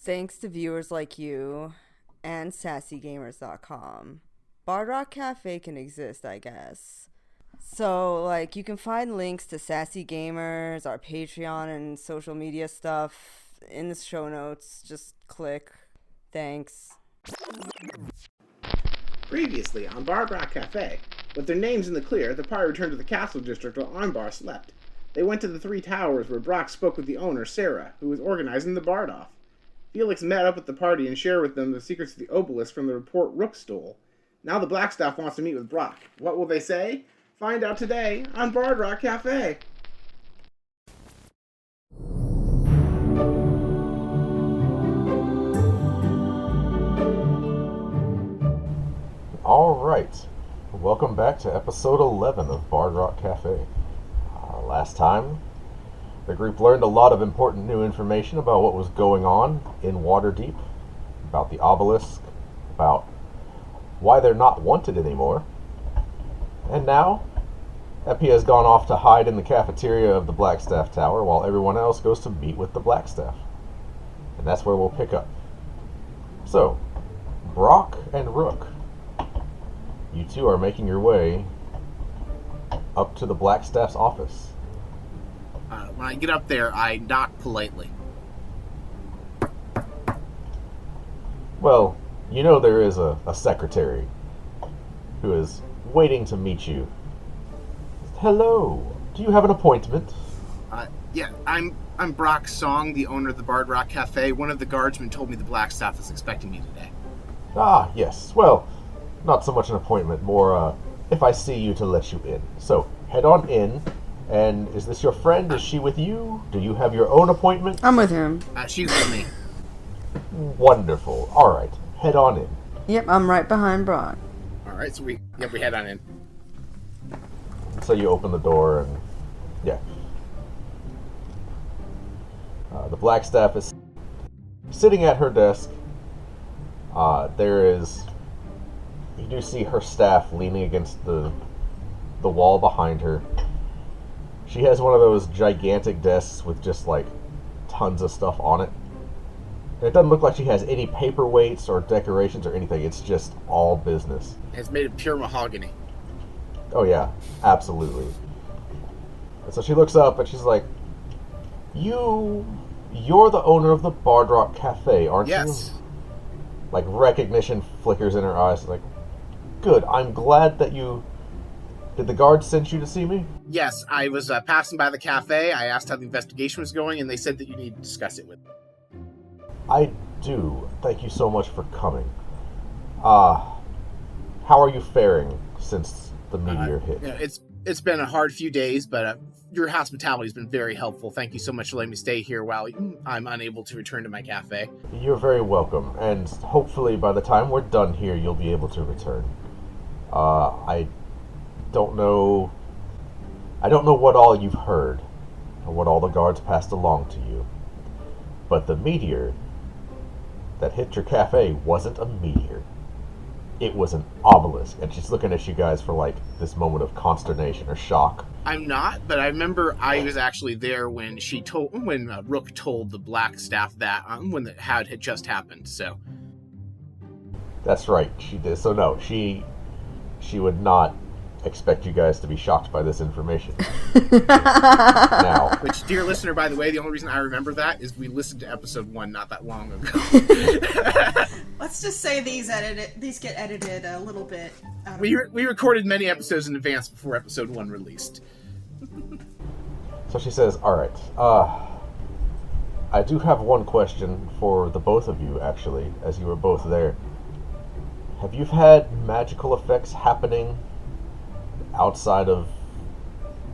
Thanks to viewers like you and sassygamers.com, Bard Rock Cafe can exist, I guess. So, you can find links to Sassy Gamers, our Patreon, and social media stuff in the show notes. Just click. Thanks. Previously on Bard Rock Cafe, with their names in the clear, the party returned to the castle district while Armbar slept. They went to the three towers where Brock spoke with the owner, Sarah, who was organizing the Bard off. Felix met up with the party and shared with them the secrets of the obelisk from the report Rook stole. Now the Blackstaff wants to meet with Brock. What will they say? Find out today on Bard Rock Cafe. Alright, welcome back to episode 11 of Bard Rock Cafe. Last time, the group learned a lot of important new information about what was going on in Waterdeep, about the obelisk, about why they're not wanted anymore, and now, Epi has gone off to hide in the cafeteria of the Blackstaff Tower while everyone else goes to meet with the Blackstaff. And that's where we'll pick up. So, Brock and Rook, you two are making your way up to the Blackstaff's office. When I get up there, I knock politely. Well, you know there is a secretary who is waiting to meet you. Hello, do you have an appointment? Yeah, I'm Brock Song, the owner of the Bard Rock Cafe. One of the guardsmen told me the Blackstaff is expecting me today. Ah, yes. Well, not so much an appointment, more if I see you to let you in. So, head on in. And is this your friend? Is she with you? Do you have your own appointment? I'm with him. She's with me. Wonderful. All right, head on in. Yep, I'm right behind Brock. All right, so we head on in. So you open the door and, yeah. The Blackstaff is sitting at her desk. You do see her staff leaning against the wall behind her. She has one of those gigantic desks with just, tons of stuff on it. And it doesn't look like she has any paperweights or decorations or anything. It's just all business. It's made of pure mahogany. Oh, yeah. Absolutely. And so she looks up and she's like, You're the owner of the Bard Rock Cafe, aren't you? Yes. Recognition flickers in her eyes. Good. I'm glad that you... Did the guards send you to see me? Yes, I was passing by the cafe. I asked how the investigation was going, and they said that you need to discuss it with me. I do. Thank you so much for coming. How are you faring since the meteor hit? It's been a hard few days, but your hospitality has been very helpful. Thank you so much for letting me stay here while I'm unable to return to my cafe. You're very welcome, and hopefully by the time we're done here, you'll be able to return. I don't know what all you've heard, or what all the guards passed along to you, but the meteor that hit your cafe wasn't a meteor. It was an obelisk, and she's looking at you guys for, this moment of consternation or shock. I'm not, but I remember I was actually there when Rook told the Blackstaff that, when it had just happened, so. That's right, she did. So no, she would not expect you guys to be shocked by this information. Now, which, dear listener, by the way, the only reason I remember that is we listened to episode 1 not that long ago. Let's just say these get edited a little bit. We recorded many episodes in advance before episode 1 released. So she says, all right, I do have one question for the both of you, actually, as you were both there. Have you had magical effects happening outside of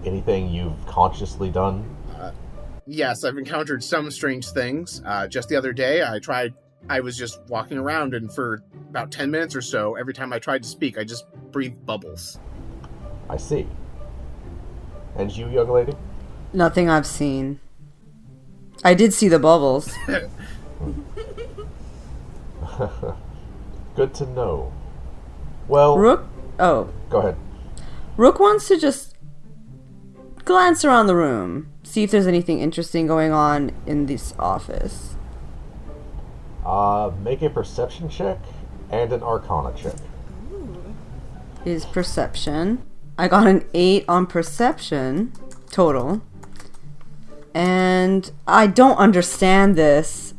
anything you've consciously done? Yes, I've encountered some strange things. Just the other day, I was just walking around, and for about 10 minutes or so, every time I tried to speak, I just breathed bubbles. I see. And you, young lady? Nothing I've seen. I did see the bubbles. Good to know. Well... Rook? Oh. Go ahead. Rook wants to just glance around the room, see if there's anything interesting going on in this office. Make a perception check and an arcana check. Is perception. I got an 8 on perception total. And I don't understand this.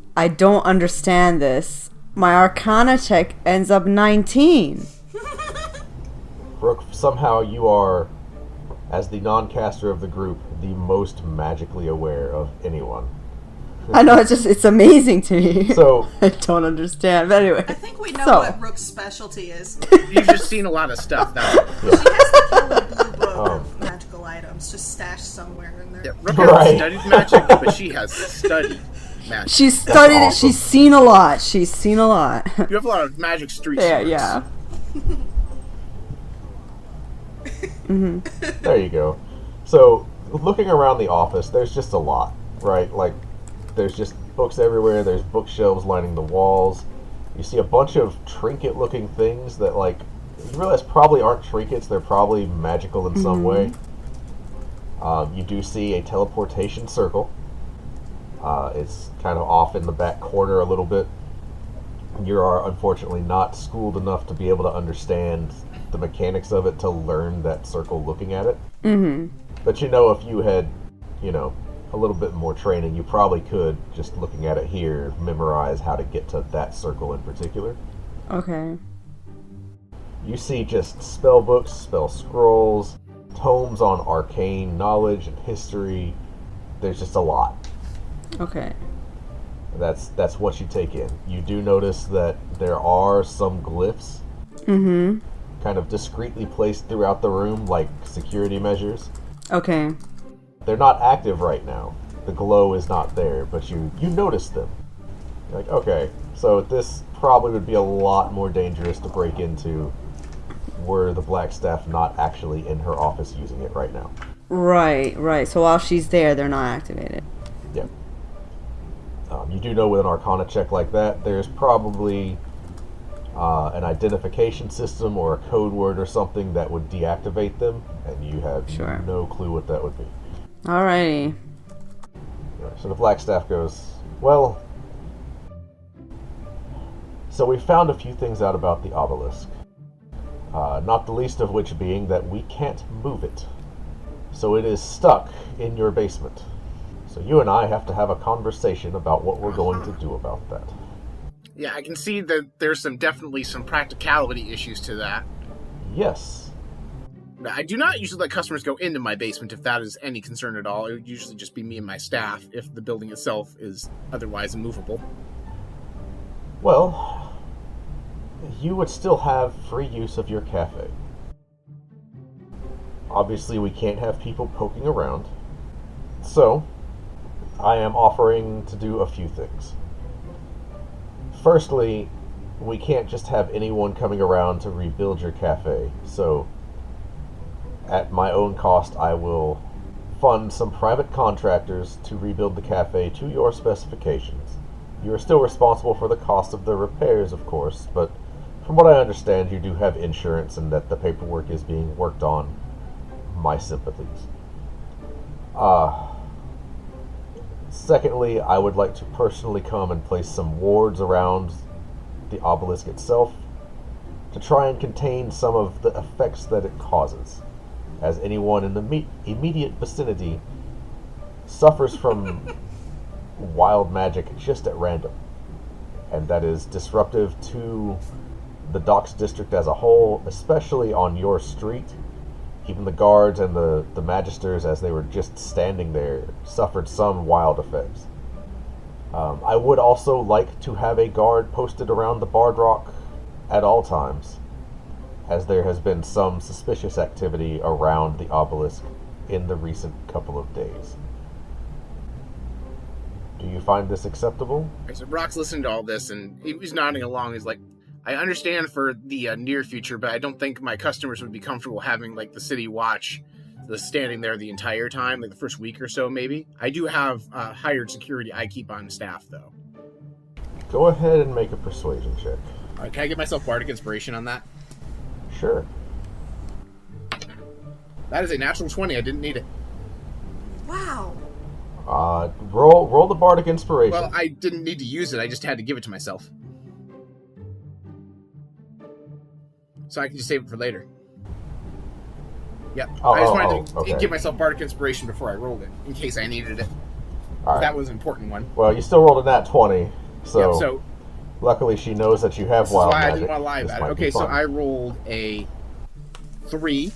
My arcana check ends up 19. Rook, somehow you are, as the non-caster of the group, the most magically aware of anyone. I know, it's amazing to me. So I don't understand, but anyway. I think we know what Rook's specialty is. You've just seen a lot of stuff. That's She has the yellow blue book of magical items just stashed somewhere in there. yeah, Rook hasn't studied magic, but she has studied magic. She's studied it. awesome. She's seen a lot. You have a lot of magic street Yeah, smarts. yeah. there you go. So looking around the office, there's just a lot, right? Like, there's just books everywhere. There's bookshelves lining the walls. You see a bunch of trinket-looking things that, like, you realize probably aren't trinkets. They're probably magical in some way. You do see a teleportation circle. It's kind of off in the back corner a little bit. You are unfortunately not schooled enough to be able to understand the mechanics of it to learn that circle looking at it. But you know, if you had, a little bit more training, you probably could, just looking at it here, memorize how to get to that circle in particular. Okay. You see just spell books, spell scrolls, tomes on arcane knowledge and history. There's just a lot. Okay. That's what you take in. You do notice that there are some glyphs kind of discreetly placed throughout the room, like security measures. Okay. They're not active right now. The glow is not there, but you notice them. You're like, okay, so this probably would be a lot more dangerous to break into were the Blackstaff not actually in her office using it right now. Right. So while she's there, they're not activated. Yeah. You do know with an Arcana check like that, there's probably an identification system or a code word or something that would deactivate them, and you have no clue what that would be. Alrighty. So the Blackstaff goes, well, so we found a few things out about the obelisk. Not the least of which being that we can't move it. So it is stuck in your basement. So you and I have to have a conversation about what we're going to do about that. Yeah, I can see that there's definitely some practicality issues to that. Yes. I do not usually let customers go into my basement if that is any concern at all. It would usually just be me and my staff if the building itself is otherwise immovable. Well, you would still have free use of your cafe. Obviously, we can't have people poking around. So, I am offering to do a few things. Firstly, we can't just have anyone coming around to rebuild your cafe, so at my own cost, I will fund some private contractors to rebuild the cafe to your specifications. You are still responsible for the cost of the repairs, of course, but from what I understand, you do have insurance and that the paperwork is being worked on. My sympathies. Secondly, I would like to personally come and place some wards around the obelisk itself to try and contain some of the effects that it causes, as anyone in the immediate vicinity suffers from wild magic just at random, and that is disruptive to the Docks District as a whole, especially on your street. Even the guards and the magisters, as they were just standing there, suffered some wild effects. I would also like to have a guard posted around the Bard Rock at all times, as there has been some suspicious activity around the obelisk in the recent couple of days. Do you find this acceptable? Okay, so Brock's listening to all this, and he was nodding along. He's like, I understand for the near future, but I don't think my customers would be comfortable having, the city watch standing there the entire time, the first week or so, maybe. I do have hired security I keep on staff, though. Go ahead and make a persuasion check. All right, can I get myself Bardic Inspiration on that? Sure. That is a natural 20. I didn't need it. Wow. Roll the bardic inspiration. Well, I didn't need to use it. I just had to give it to myself. So I can just save it for later. Yep. I just wanted to give myself bardic inspiration before I rolled it, in case I needed it. All right. That was an important one. Well, you still rolled a nat 20, so... Yep, so luckily she knows that you have wild magic. I didn't want to lie about it. Okay, so I rolled a 3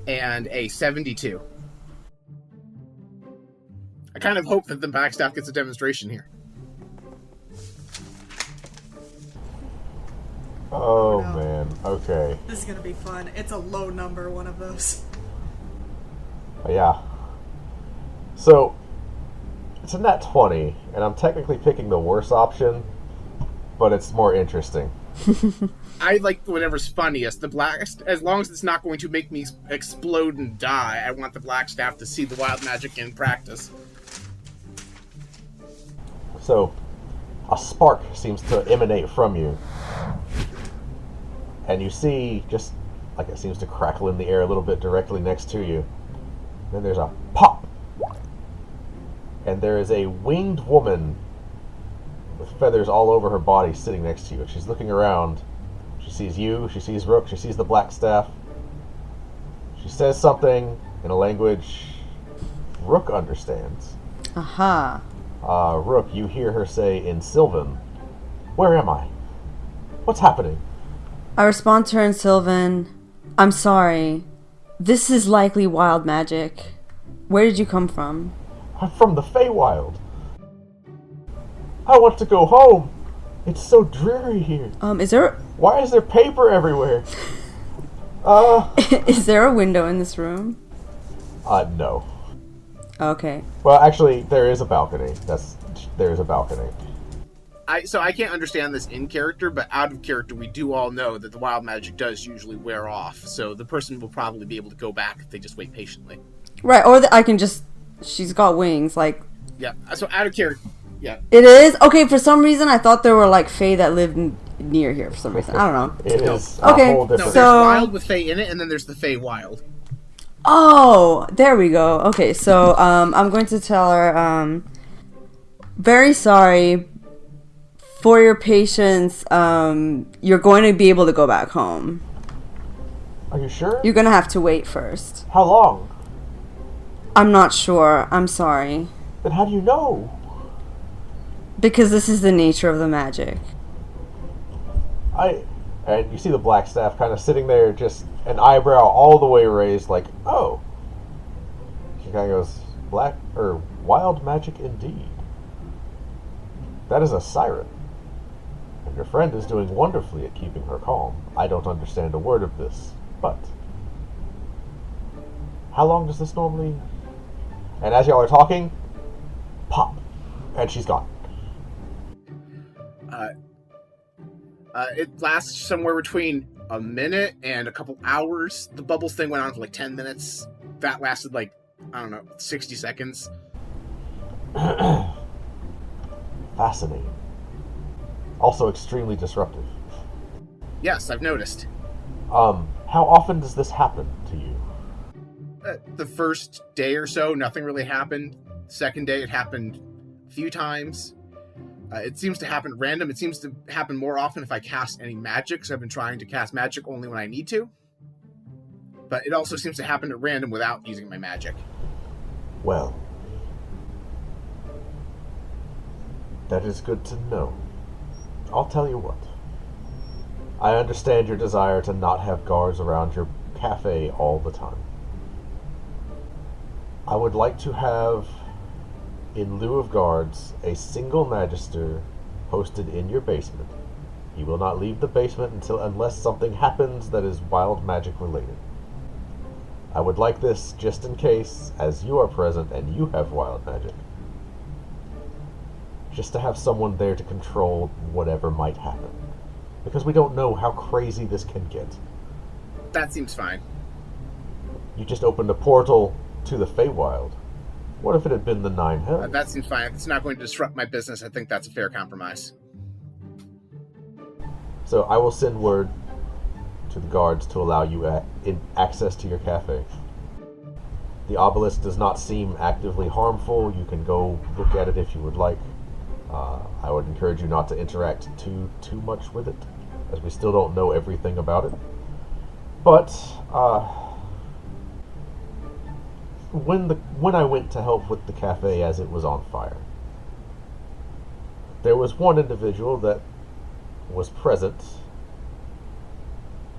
and a 72. I kind of hope that the Blackstaff gets a demonstration here. Oh, man. Okay. This is going to be fun. It's a low number, one of those. Yeah. So, it's a nat 20, and I'm technically picking the worst option, but it's more interesting. I like whatever's funniest. The blast, as long as it's not going to make me explode and die, I want the Blackstaff to see the wild magic in practice. So, a spark seems to emanate from you. And you see, just like it seems to crackle in the air a little bit directly next to you. Then there's a pop. And there is a winged woman with feathers all over her body sitting next to you. She's looking around. She sees you, she sees Rook, she sees the Blackstaff. She says something in a language Rook understands. Aha. Rook, you hear her say in Sylvan, "Where am I? What's happening?" I respond to her in Sylvan. I'm sorry. This is likely wild magic. Where did you come from? I'm from the Feywild. I want to go home. It's so dreary here. Is there... Why is there paper everywhere? Is there a window in this room? No. Okay. Well, actually, there is a balcony. There is a balcony. So I can't understand this in character, but out of character, we do all know that the wild magic does usually wear off. So the person will probably be able to go back if they just wait patiently. Right, or I can just... She's got wings, like... Yeah, so out of character, yeah. It is? Okay, for some reason, I thought there were, like, Fae that lived near here for some reason. I don't know. It is okay, a whole different... No, there's wild with Fae in it, and then there's the Fae wild. Oh, there we go. Okay, so, I'm going to tell her, very sorry... For your patience, you're going to be able to go back home. Are you sure? You're going to have to wait first. How long? I'm not sure. I'm sorry. Then how do you know? Because this is the nature of the magic. And you see the Blackstaff kind of sitting there, just an eyebrow all the way raised, like, oh. She kind of goes, wild magic indeed. That is a siren. And your friend is doing wonderfully at keeping her calm. I don't understand a word of this, but... How long does this normally... And as y'all are talking, pop. And she's gone. It lasts somewhere between a minute and a couple hours. The bubbles thing went on for like 10 minutes. That lasted like, 60 seconds. Fascinating. Also extremely disruptive. Yes, I've noticed. How often does this happen to you? The first day or so, nothing really happened. Second day, it happened a few times. It seems to happen random. It seems to happen more often if I cast any magic, so I've been trying to cast magic only when I need to. But it also seems to happen at random without using my magic. Well, that is good to know. I'll tell you what. I understand your desire to not have guards around your cafe all the time. I would like to have, in lieu of guards, a single magister posted in your basement. He will not leave the basement unless something happens that is wild magic related. I would like this just in case, as you are present and you have wild magic. Just to have someone there to control whatever might happen. Because we don't know how crazy this can get. That seems fine. You just opened a portal to the Feywild. What if it had been the Nine Hells? That seems fine. If it's not going to disrupt my business, I think that's a fair compromise. So I will send word to the guards to allow you access to your cafe. The obelisk does not seem actively harmful. You can go look at it if you would like. I would encourage you not to interact too much with it, as we still don't know everything about it. But when I went to help with the cafe as it was on fire, there was one individual that was present,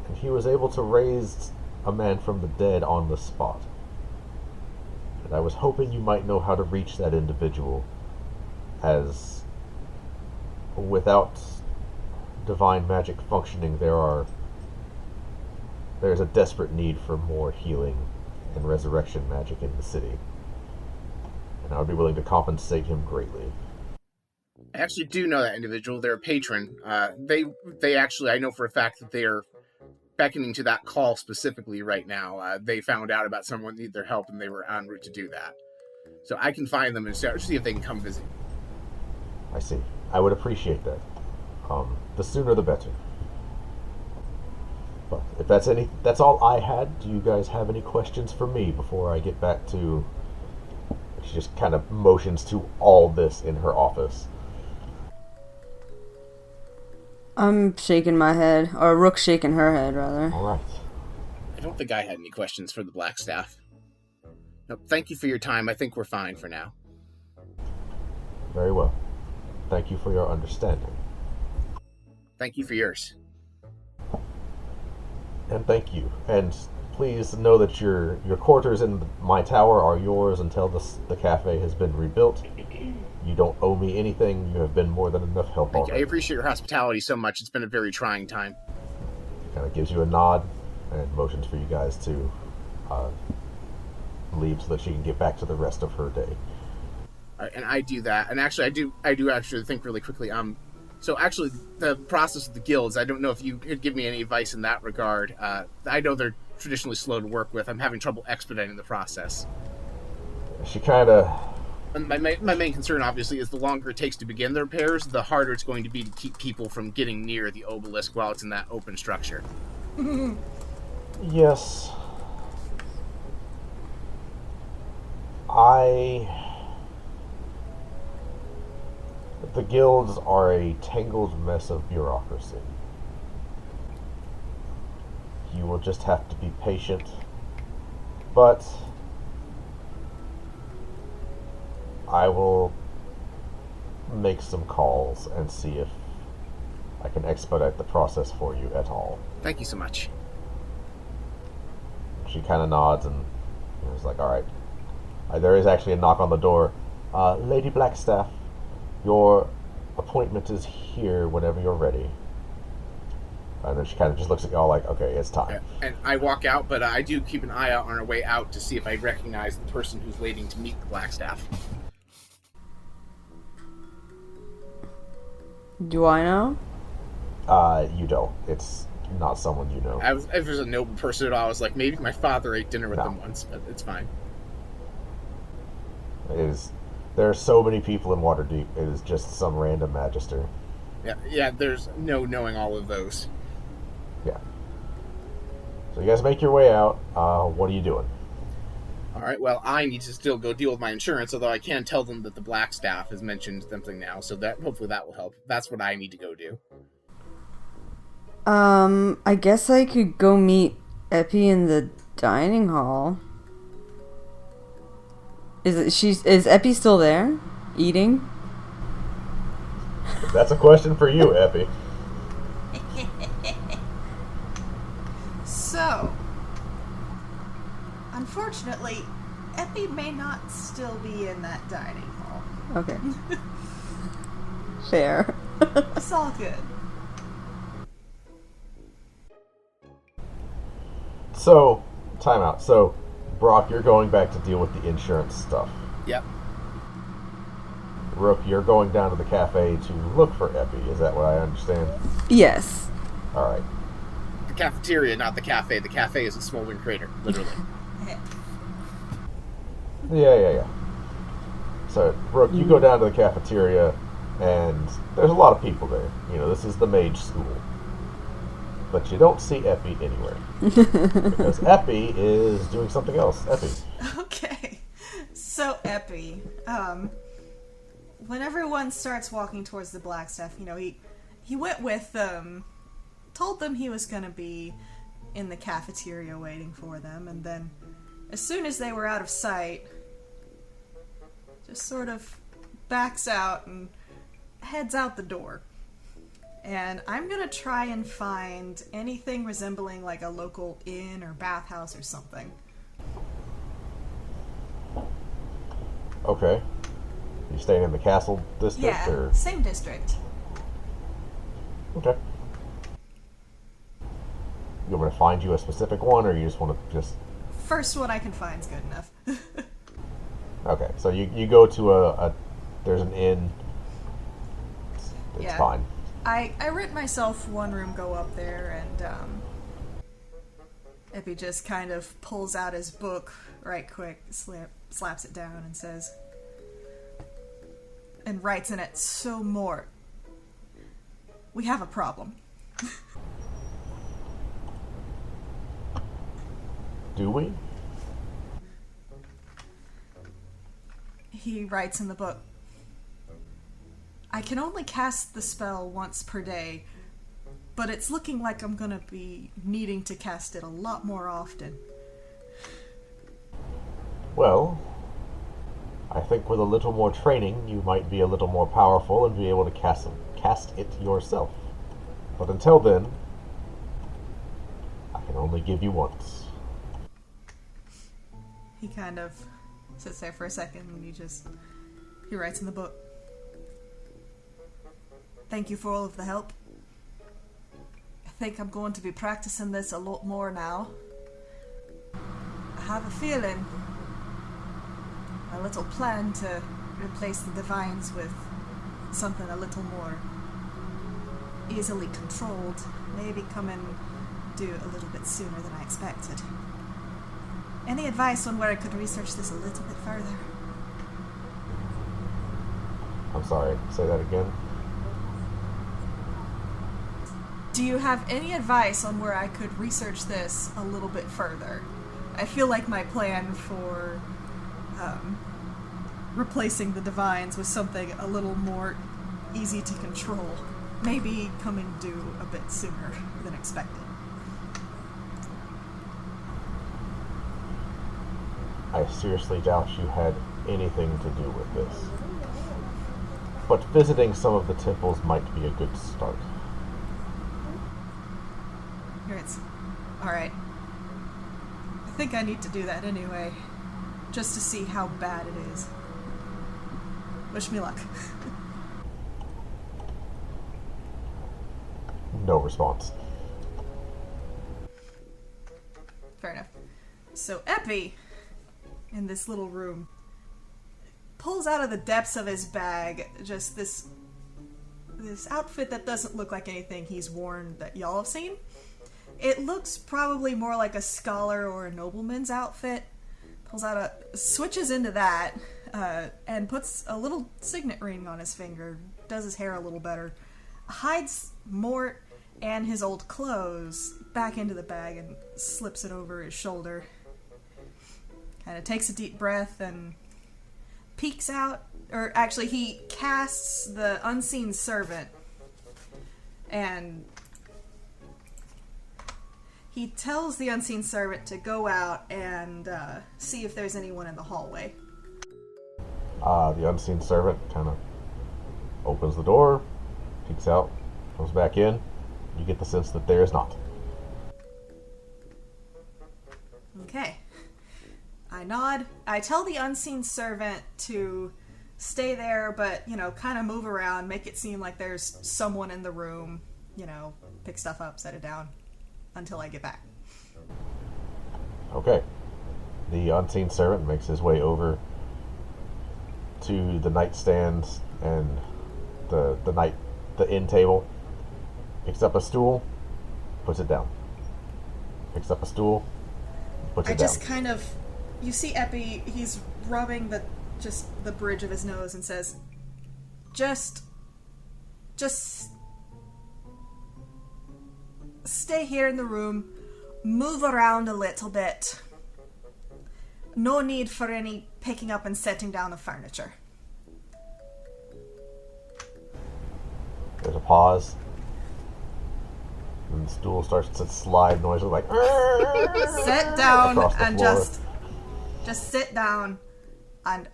and he was able to raise a man from the dead on the spot. And I was hoping you might know how to reach that individual, as without divine magic functioning, there's a desperate need for more healing and resurrection magic in the city. And I would be willing to compensate him greatly. I actually do know that individual. They're a patron. They actually, I know for a fact that they are beckoning to that call specifically right now. They found out about someone need their help, and they were en route to do that. So I can find them and see if they can come visit. I see. I would appreciate that. The sooner the better. But if that's all I had. Do you guys have any questions for me before I get back to... She just kind of motions to all this in her office. I'm shaking my head, or Rook's shaking her head, rather. All right. I don't think I had any questions for the Blackstaff. No, thank you for your time. I think we're fine for now. Very well. Thank you for your understanding. Thank you for yours. And thank you. And please know that your quarters in my tower are yours until the cafe has been rebuilt. You don't owe me anything. You have been more than enough help already. I appreciate your hospitality so much. It's been a very trying time. Kind of gives you a nod and motions for you guys to leave so that she can get back to the rest of her day. And I do that. And actually, I do actually think really quickly. So actually, the process of the guilds, I don't know if you could give me any advice in that regard. I know they're traditionally slow to work with. I'm having trouble expediting the process. She kind of... My main concern, obviously, is the longer it takes to begin the repairs, the harder it's going to be to keep people from getting near the obelisk while it's in that open structure. Yes. The guilds are a tangled mess of bureaucracy. You will just have to be patient. But I will make some calls and see if I can expedite the process for you at all. Thank you so much. She kind of nods and is like, all right. There is actually a knock on the door. Lady Blackstaff, your appointment is here whenever you're ready. And then she kind of just looks at y'all like, okay, it's time. Yeah. And I walk out, but I do keep an eye out on our way out to see if I recognize the person who's waiting to meet the Blackstaff. Do I know? You don't. It's not someone you know. If there's a noble person at all, I was like, maybe my father ate dinner with them once, but it's fine. There are so many people in Waterdeep. It is just some random magister. Yeah. There's no knowing all of those. Yeah. So you guys make your way out. What are you doing? All right. Well, I need to still go deal with my insurance, although I can tell them that the Blackstaff has mentioned something now, so that hopefully that will help. That's what I need to go do. I guess I could go meet Epi in the dining hall. Is Epi still there? Eating? That's a question for you, Epi. So, unfortunately, Epi may not still be in that dining hall. Okay. Fair. It's all good. So, time out. So, Brock, you're going back to deal with the insurance stuff. Yep. Rook, you're going down to the cafe to look for Epi. Is that what I understand? Yes. All right. The cafeteria, not the cafe. The cafe is a smoldering crater, literally. Yeah. So, Rook, you go down to the cafeteria, and there's a lot of people there. You know, this is the mage school. but you don't see Epi anywhere. Because Epi is doing something else. Epi. Okay. So, Epi, when everyone starts walking towards the Blackstaff, he went with them, told them he was going to be in the cafeteria waiting for them, and then as soon as they were out of sight, just sort of backs out and heads out the door. And I'm gonna try and find anything resembling like a local inn or bathhouse or something. Okay. You staying in the castle district? Yeah, or? same district. Okay. You want me to find you a specific one, or you just want to just... First one I can find is good enough. Okay, so you go to there's an inn. It's fine. I rent myself one room, go up there, and Epi just kind of pulls out his book right quick, slaps it down, and says, and writes in it, "So more. We have a problem." Do we? He writes in the book, "I can only cast the spell once per day, but it's looking like I'm gonna be needing to cast it a lot more often." Well, I think with a little more training, you might be a little more powerful and be able to cast it yourself. But until then, I can only give you once. He kind of sits there for a second and he writes in the book, "Thank you for all of the help. I think I'm going to be practicing this a lot more now. I have a feeling my little plan to replace the divines with something a little more easily controlled may be coming due a little bit sooner than I expected. Any advice on where I could research this a little bit further?" I'm sorry, say that again. Do you have any advice on where I could research this a little bit further? I feel like my plan for replacing the divines with something a little more easy to control may be coming due a bit sooner than expected. I seriously doubt you had anything to do with this. But visiting some of the temples might be a good start. It's alright. I think I need to do that anyway, just to see how bad it is. Wish me luck. No response. Fair enough. So Epi, in this little room, pulls out of the depths of his bag just this outfit that doesn't look like anything he's worn that y'all have seen. It looks probably more like a scholar or a nobleman's outfit. Switches into that, and puts a little signet ring on his finger, does his hair a little better, hides Mort and his old clothes back into the bag and slips it over his shoulder. Kind of takes a deep breath and peeks out, or actually he casts the unseen servant, and he tells the unseen servant to go out and see if there's anyone in the hallway. The unseen servant kind of opens the door, peeks out, comes back in. You get the sense that there is not. Okay. I nod. I tell the unseen servant to stay there, but, kind of move around, make it seem like there's someone in the room, pick stuff up, set it down, until I get back. Okay. The unseen servant makes his way over to the nightstand and the end table, picks up a stool, puts it down. Picks up a stool, puts it down. I just kind of... You see Epi, he's rubbing the bridge of his nose and says, just stay here in the room, move around a little bit. No need for any picking up and setting down of furniture. There's a pause. And the stool starts to slide noises like Sit down across the and floor. just sit down and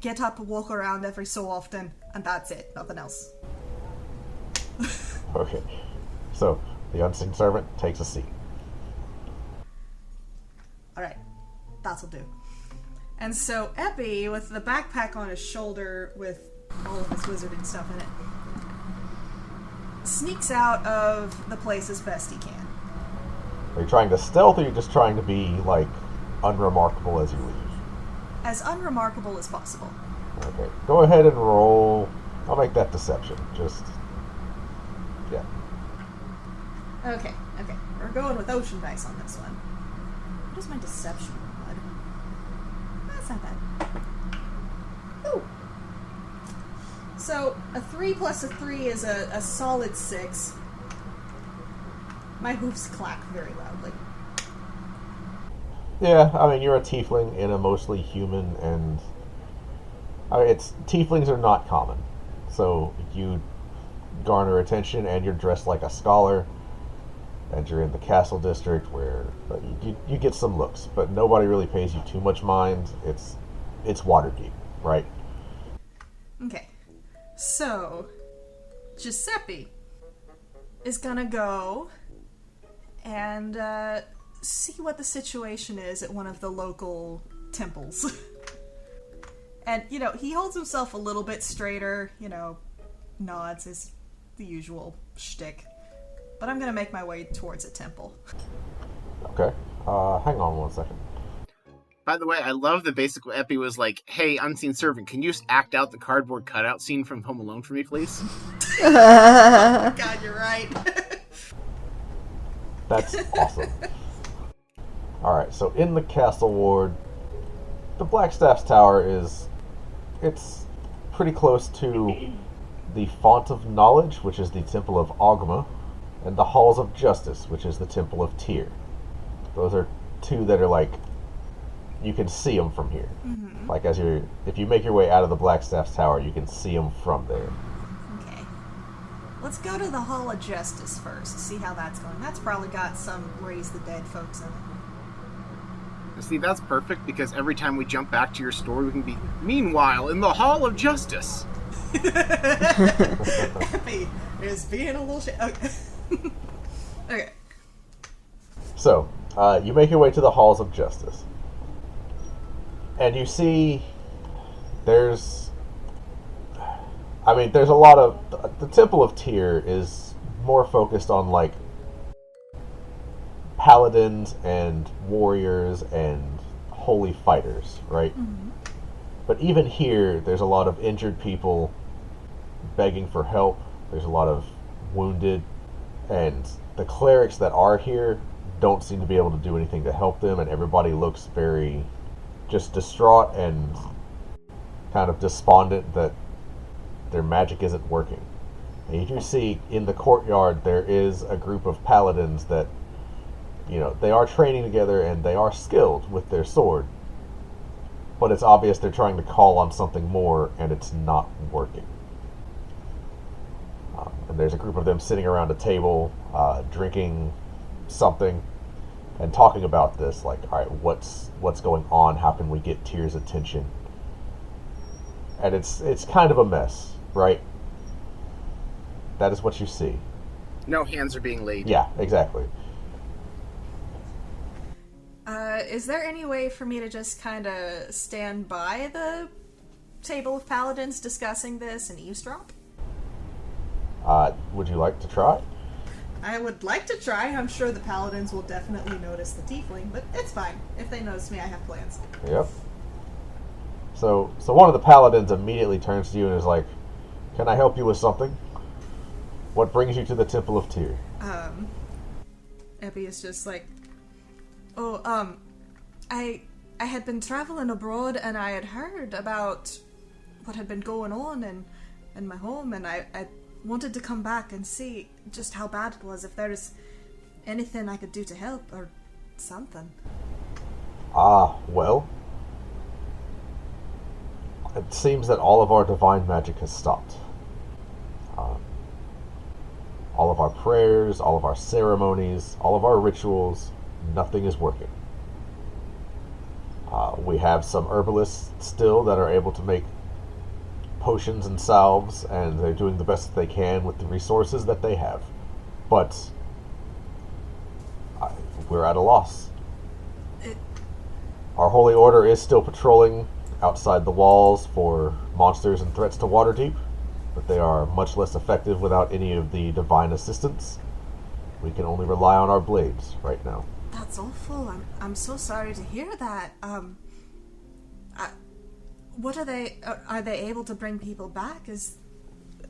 get up and walk around every so often, and that's it. Nothing else. Okay. So, the unseen servant takes a seat. Alright, that'll do. And so Epi, with the backpack on his shoulder with all of his wizarding stuff in it, sneaks out of the place as best he can. Are you trying to stealth, or are you just trying to be, like, unremarkable as you leave? As unremarkable as possible. Okay. Go ahead and roll. I'll make that deception. Just... yeah. Okay. We're going with ocean dice on this one. What is my deception, bud? That's not bad. Ooh. So, a 3 plus a 3 is a solid 6. My hoofs clack very loudly. Yeah, I mean, you're a tiefling in a mostly human, and... I mean, tieflings are not common. So, you garner attention, and you're dressed like a scholar, and you're in the castle district where you get some looks, but nobody really pays you too much mind. It's Waterdeep, right? Okay. So, Giuseppe is gonna go and see what the situation is at one of the local temples. And, he holds himself a little bit straighter, nods, is the usual shtick. But I'm gonna make my way towards a temple. Okay. Hang on one second. By the way, I love that basically Epi was like, hey, unseen servant, can you just act out the cardboard cutout scene from Home Alone for me, please? Oh, God, you're right. That's awesome. Alright, so in the castle ward, the Blackstaff's tower it's pretty close to the Font of Knowledge, which is the Temple of Ogma, and the Halls of Justice, which is the Temple of Tyr. Those are two that are like, you can see them from here. Mm-hmm. Like if you make your way out of the Blackstaff's tower, you can see them from there. Okay. Let's go to the Hall of Justice first, see how that's going. That's probably got some Raise the Dead folks in it. See, that's perfect, because every time we jump back to your story, we can be, meanwhile, in the Hall of Justice. Epi is being a little shit. Okay. Okay. So, you make your way to the Halls of Justice. And you see there's a lot of... The Temple of Tyr is more focused on, like, paladins and warriors and holy fighters, right? Mm-hmm. But even here, there's a lot of injured people begging for help. There's a lot of wounded, and the clerics that are here don't seem to be able to do anything to help them, and everybody looks very just distraught and kind of despondent that their magic isn't working. And you do see in the courtyard there is a group of paladins that, they are training together and they are skilled with their sword, but it's obvious they're trying to call on something more and it's not working. And there's a group of them sitting around a table, drinking something and talking about this, like, all right, what's going on? How can we get Tyr's attention? And it's kind of a mess, right? That is what you see. No hands are being laid. Yeah, exactly. Is there any way for me to just kind of stand by the table of paladins discussing this and eavesdrop? Would you like to try? I would like to try. I'm sure the paladins will definitely notice the tiefling, but it's fine. If they notice me, I have plans. Yep. So one of the paladins immediately turns to you and is like, "Can I help you with something? What brings you to the Temple of Tyr?" Epi is just like, I had been traveling abroad and I had heard about what had been going on in my home, and I wanted to come back and see just how bad it was, if there's anything I could do to help, or something. Well, it seems that all of our divine magic has stopped. All of our prayers, all of our ceremonies, all of our rituals, nothing is working. We have some herbalists still that are able to make potions and salves, and they're doing the best that they can with the resources that they have. But we're at a loss. Our Holy Order is still patrolling outside the walls for monsters and threats to Waterdeep, but they are much less effective without any of the divine assistance. We can only rely on our blades right now. That's awful. I'm so sorry to hear that. What are they able to bring people back?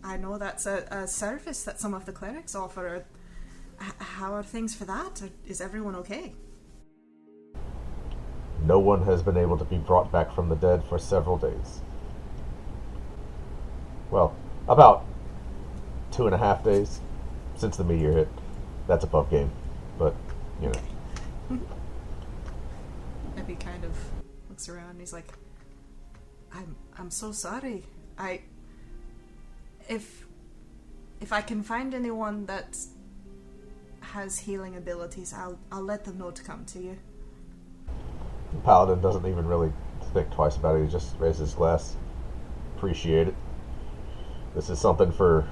I know that's a service that some of the clerics offer. How are things for that? Is everyone okay? No one has been able to be brought back from the dead for several days. Well, about 2.5 days since the meteor hit. That's above game, but, you know. Epi kind of looks around and he's like, I'm so sorry. If I can find anyone that has healing abilities, I'll let them know to come to you. The paladin doesn't even really think twice about it. He just raises his glass. Appreciate it. This is something for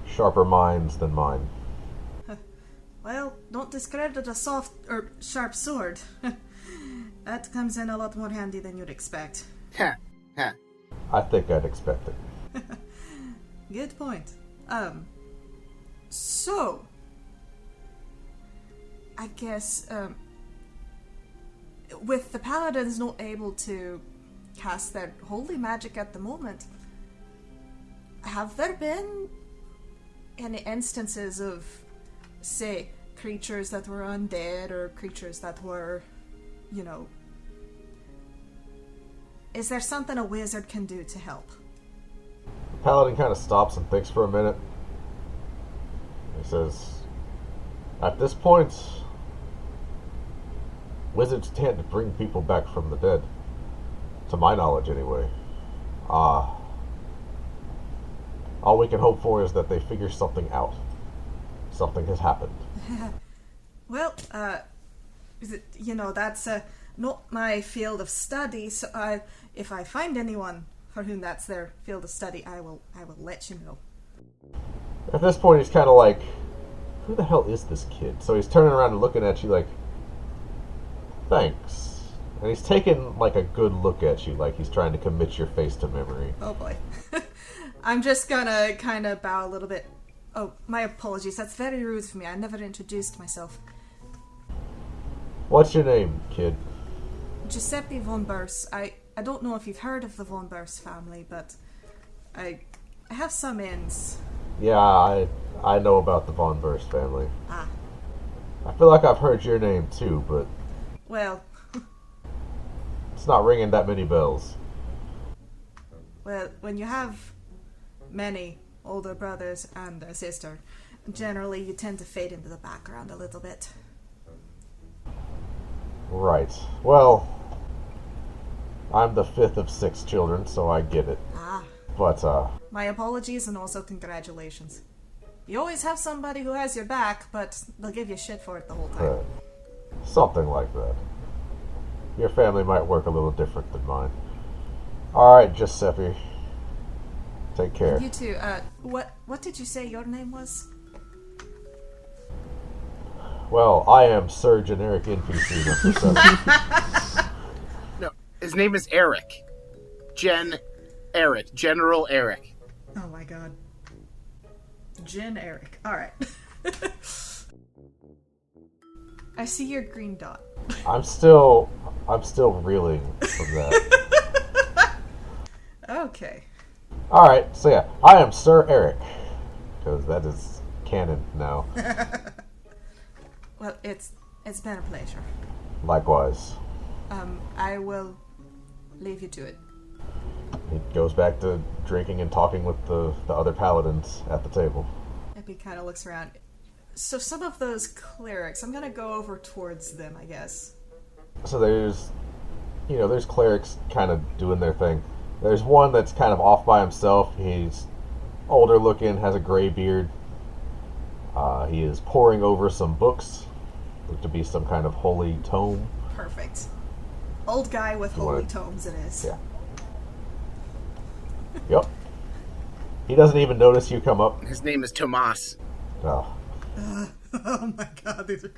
sharper minds than mine. Well, don't discredit a soft or sharp sword. That comes in a lot more handy than you'd expect. I think I'd expect it. Good point. So I guess, with the paladins not able to cast their holy magic at the moment, have there been any instances of, say, creatures that were undead or creatures that were, you know... Is there something a wizard can do to help? The paladin kind of stops and thinks for a minute. He says, at this point, wizards can't bring people back from the dead. To my knowledge, anyway. All we can hope for is that they figure something out. Something has happened. Well, that's not my field of study, so if I find anyone for whom that's their field of study, I will let you know. At this point, he's kind of like, who the hell is this kid? So he's turning around and looking at you like, thanks. And he's taking like a good look at you, like he's trying to commit your face to memory. Oh boy. I'm just gonna kind of bow a little bit. Oh, my apologies. That's very rude of me. I never introduced myself. What's your name, kid? Giuseppe von Burs. I don't know if you've heard of the von Burs family, but I have some ins. Yeah, I know about the von Burs family. Ah. I feel like I've heard your name too, but... Well... it's not ringing that many bells. Well, when you have many older brothers and a sister, generally you tend to fade into the background a little bit. Right. Well, I'm the 5th of 6 children, so I get it. Ah. But, my apologies and also congratulations. You always have somebody who has your back, but they'll give you shit for it the whole time. Something like that. Your family might work a little different than mine. Alright, Giuseppe. Take care. And you too. What did you say your name was? Well, I am Sir Generic NPC number 7. No, his name is Eric. General Eric. Oh my god. Eric. Alright. I see your green dot. I'm still reeling from that. Okay. Alright, so yeah, I am Sir Eric. Because that is canon now. Well, it's been a pleasure. Likewise. I will leave you to it. He goes back to drinking and talking with the other paladins at the table. Epi kind of looks around. So some of those clerics, I'm gonna go over towards them, I guess. So there's clerics kind of doing their thing. There's one that's kind of off by himself. He's older looking, has a gray beard. He is poring over some books, look to be some kind of holy tome. Perfect. Old guy with holy tomes it is. Yeah. Yep. He doesn't even notice you come up. His name is Tomas. Oh. Oh my god, these are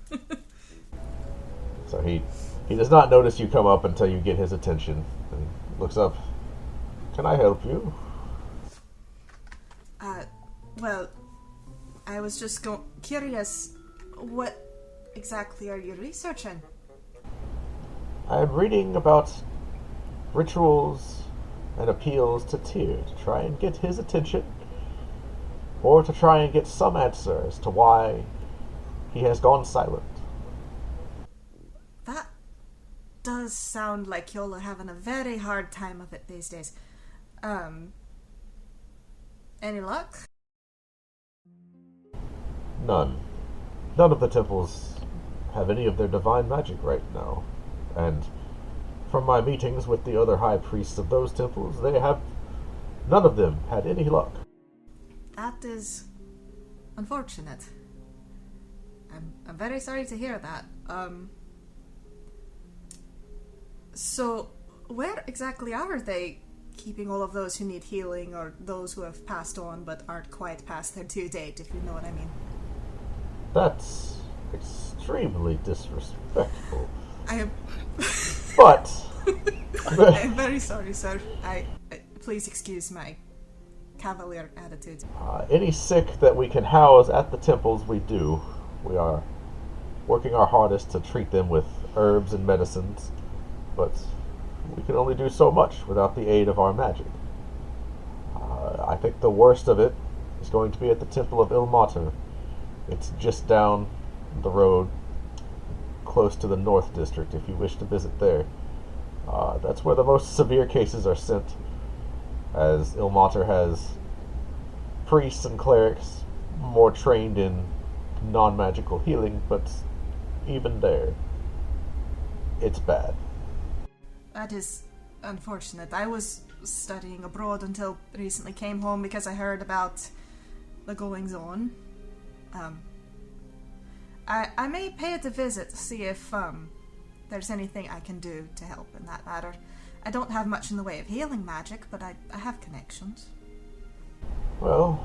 great. So he does not notice you come up until you get his attention. And he looks up. Can I help you? Well, I was just curious, what exactly are you researching? I'm reading about rituals and appeals to Tyr to try and get his attention, or to try and get some answer as to why he has gone silent. That does sound like y'all are having a very hard time of it these days. Any luck? None. None of the temples have any of their divine magic right now. And from my meetings with the other high priests of those temples, none of them had any luck. That is unfortunate. I'm very sorry to hear that. So where exactly are they keeping all of those who need healing, or those who have passed on but aren't quite past their due date, if you know what I mean? That's extremely disrespectful. I am... But... I'm very sorry, sir. Please excuse my cavalier attitude. Any sick that we can house at the temples, we do. We are working our hardest to treat them with herbs and medicines, but we can only do so much without the aid of our magic. I think the worst of it is going to be at the Temple of Ilmater. It's just down the road, close to the North District, if you wish to visit there. That's where the most severe cases are sent, as Ilmater has priests and clerics more trained in non-magical healing, but even there, it's bad. That is unfortunate. I was studying abroad until recently came home because I heard about the goings-on. I may pay it a visit to see if there's anything I can do to help in that matter. I don't have much in the way of healing magic, but I have connections. Well,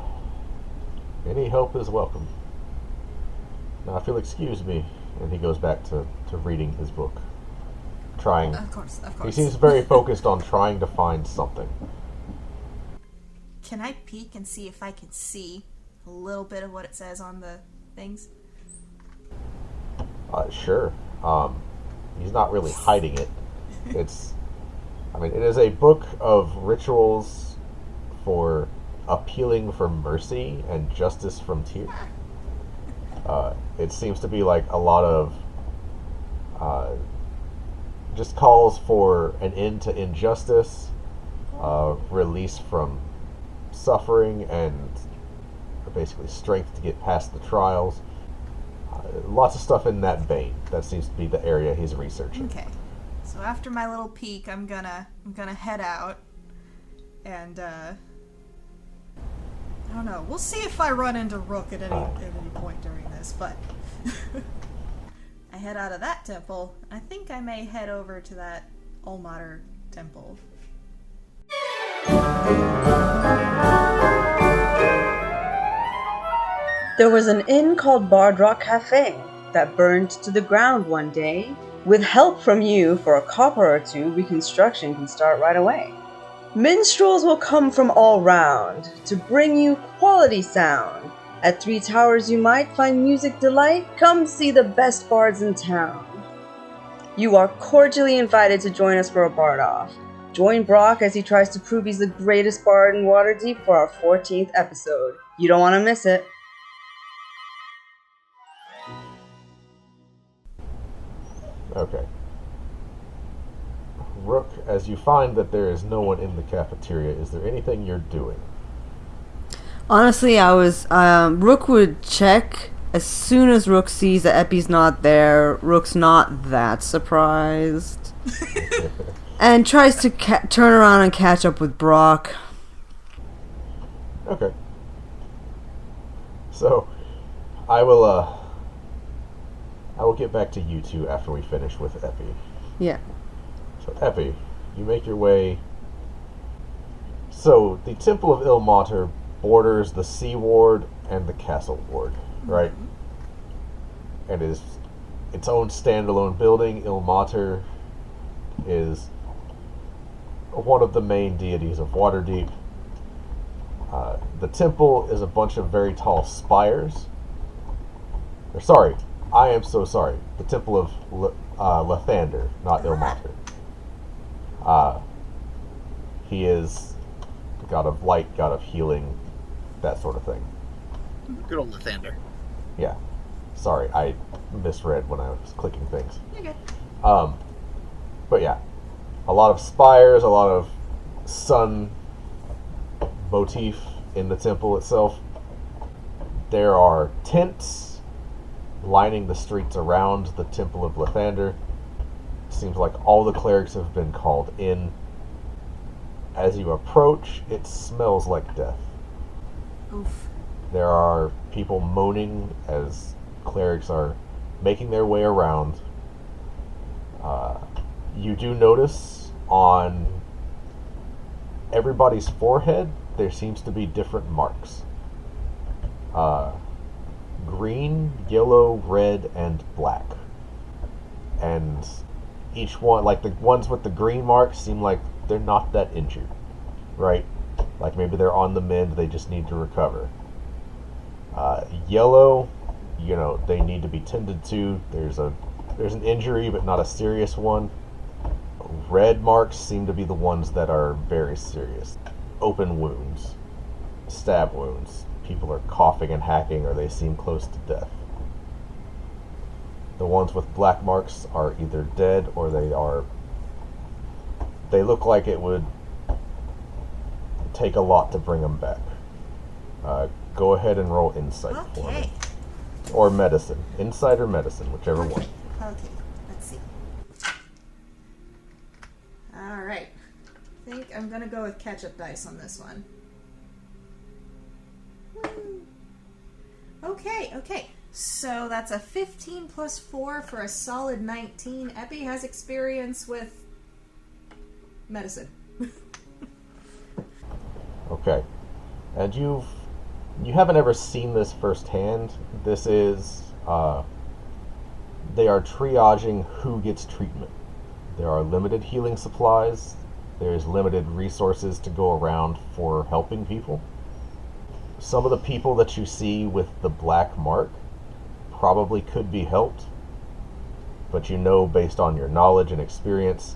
any help is welcome. Now, if you'll excuse me, and he goes back to reading his book. Trying. Of course. He seems very focused on trying to find something. Can I peek and see if I can see a little bit of what it says on the things? Sure. He's not really hiding it. It is a book of rituals for appealing for mercy and justice from Tyr. It seems to be like a lot of just calls for an end to injustice, release from suffering, and basically strength to get past the trials. Lots of stuff in that vein. That seems to be the area he's researching. Okay. So after my little peek, I'm gonna head out, and I don't know. We'll see if I run into Rook at any point during this, but I head out of that temple. I think I may head over to that Olmater temple. There was an inn called Bard Rock Cafe that burned to the ground one day. With help from you for a copper or two, reconstruction can start right away. Minstrels will come from all round to bring you quality sound. At Three Towers you might find music delight. Come see the best bards in town. You are cordially invited to join us for a bard off. Join Brock as he tries to prove he's the greatest bard in Waterdeep for our 14th episode. You don't want to miss it. Okay. Rook, as as you find that there is no one in the cafeteria, is there anything you're doing? Honestly, I was Rook would check as soon as Rook sees that Epi's not there. Rook's not that surprised, and tries to turn around and catch up with Brock. Okay. So, I will get back to you two after we finish with Epi. Yeah. So, Epi, you make your way. So, the Temple of Ilmater borders the Sea Ward and the Castle Ward, right? And is its own standalone building. Ilmater is one of the main deities of Waterdeep. The temple is a bunch of very tall spires. Or, sorry, I am so sorry. The Temple of Lathander, not Ilmater. He is the god of light, god of healing, that sort of thing. Good old Lathander. Yeah. Sorry, I misread when I was clicking things. You're good. But yeah, a lot of spires, a lot of sun motif in the temple itself. There are tents lining the streets around the Temple of Lathander. Seems like all the clerics have been called in. As you approach, it smells like death. Oof. There are people moaning as clerics are making their way around. You do notice on everybody's forehead there seems to be different marks. Green, yellow, red, and black. And each one, like the ones with the green marks, seem like they're not that injured, right? Like maybe they're on the mend, they just need to recover. Yellow, they need to be tended to. There's an injury, but not a serious one. Red marks seem to be the ones that are very serious. Open wounds, stab wounds. People are coughing and hacking, or they seem close to death. The ones with black marks are either dead or they look like it would take a lot to bring them back. Go ahead and roll insight for me. Or medicine. Insight or medicine, whichever one. Okay, let's see. Alright. I think I'm gonna go with ketchup dice on this one. Woo. Okay. So that's a 15 plus 4 for a solid 19. Epi has experience with medicine. Okay. And you haven't ever seen this firsthand. This is, they are triaging who gets treatment. There are limited healing supplies. There's limited resources to go around for helping people. Some of the people that you see with the black mark probably could be helped, but based on your knowledge and experience,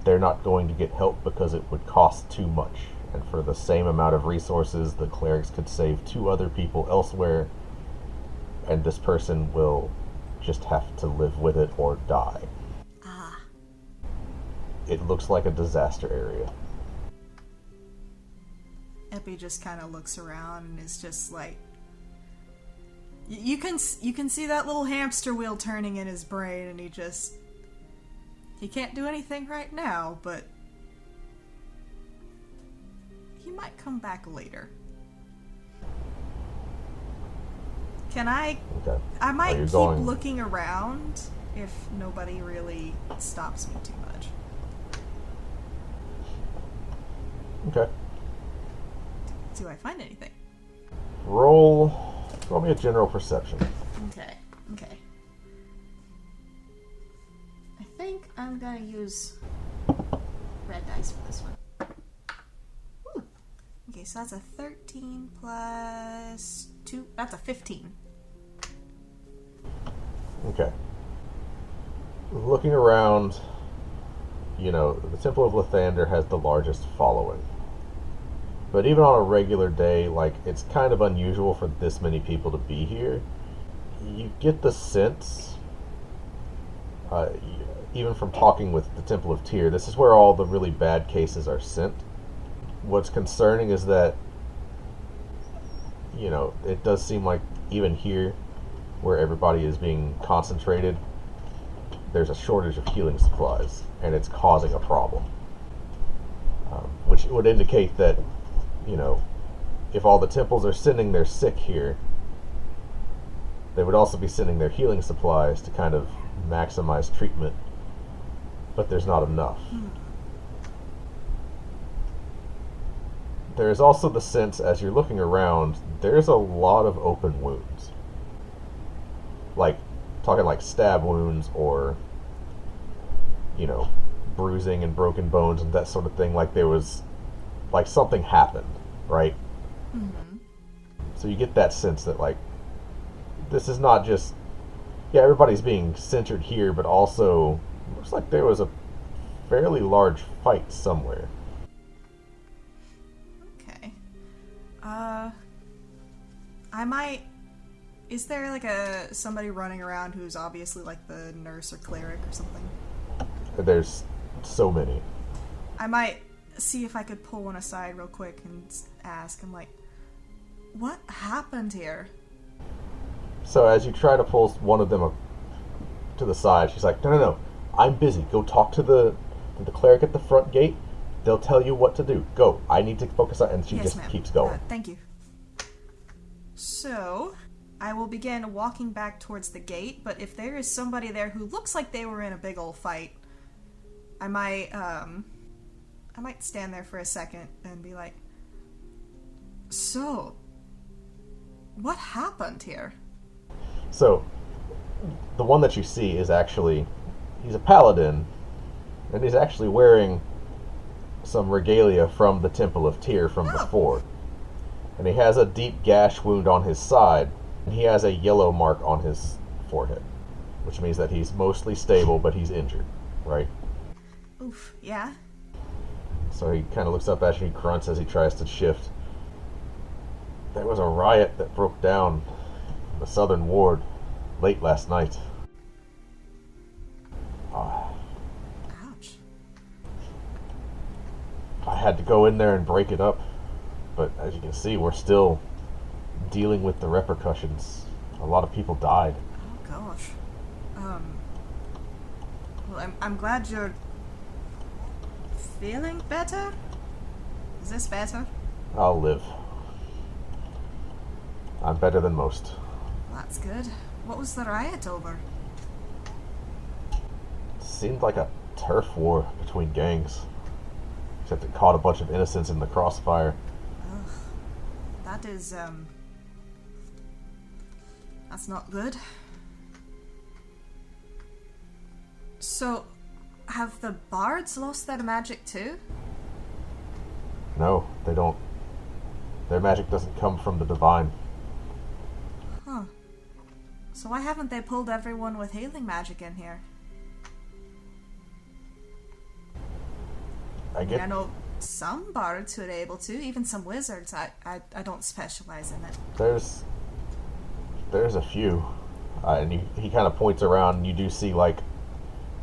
they're not going to get help because it would cost too much. And for the same amount of resources, the clerics could save 2 other people elsewhere, and this person will just have to live with it or die. It looks like a disaster area. Epi just kind of looks around and is just like, you can see that little hamster wheel turning in his brain, and he can't do anything right now, but he might come back later. Can I? Okay. I might keep going? looking around if nobody really stops me too much. Okay. Do I find anything? Roll me a general perception. Okay. I think I'm gonna use red dice for this one. Ooh. Okay, so that's a 13 plus 2. That's a 15. Okay. Looking around, the Temple of Lathander has the largest following. But even on a regular day, it's kind of unusual for this many people to be here. You get the sense, even from talking with the Temple of Tyr, this is where all the really bad cases are sent. What's concerning is that, it does seem like even here, where everybody is being concentrated, there's a shortage of healing supplies, and it's causing a problem. Which would indicate that, if all the temples are sending their sick here, they would also be sending their healing supplies to kind of maximize treatment, but there's not enough. There is also the sense, as you're looking around, there's a lot of open wounds. Talking like stab wounds or, bruising and broken bones and that sort of thing, there was, something happened, right? Mm-hmm. So you get that sense that, this is not just, everybody's being centered here, but also, looks like there was a fairly large fight somewhere. Okay. Is there somebody running around who's obviously the nurse or cleric or something? There's so many. I might see if I could pull one aside real quick and ask him, what happened here? So as you try to pull one of them up to the side, she's like, no, I'm busy. Go talk to the cleric at the front gate. They'll tell you what to do. Go. I need to focus on... And she just ma'am. keeps going. Thank you. So, I will begin walking back towards the gate, but if there is somebody there who looks like they were in a big old fight, I might stand there for a second and be like, so, what happened here? So, the one that you see is actually... He's a paladin, and he's actually wearing some regalia from the Temple of Tyr from before. And he has a deep gash wound on his side, and he has a yellow mark on his forehead, which means that he's mostly stable, but he's injured, right? Oof, yeah. So he kind of looks up at you and grunts as he tries to shift. There was a riot that broke down in the southern ward late last night. Ouch. I had to go in there and break it up, but as you can see, we're still dealing with the repercussions. A lot of people died. Oh gosh. Well, I'm glad you're feeling better. Is this better? I'll live. I'm better than most. That's good. What was the riot over? Seemed like a turf war between gangs. Except it caught a bunch of innocents in the crossfire. Ugh. That is, that's not good. So, have the bards lost their magic too? No, they don't. Their magic doesn't come from the divine. Huh. So why haven't they pulled everyone with healing magic in here? I know some bards who are able to, even some wizards. I don't specialize in it. There's a few. And he kind of points around, and you do see,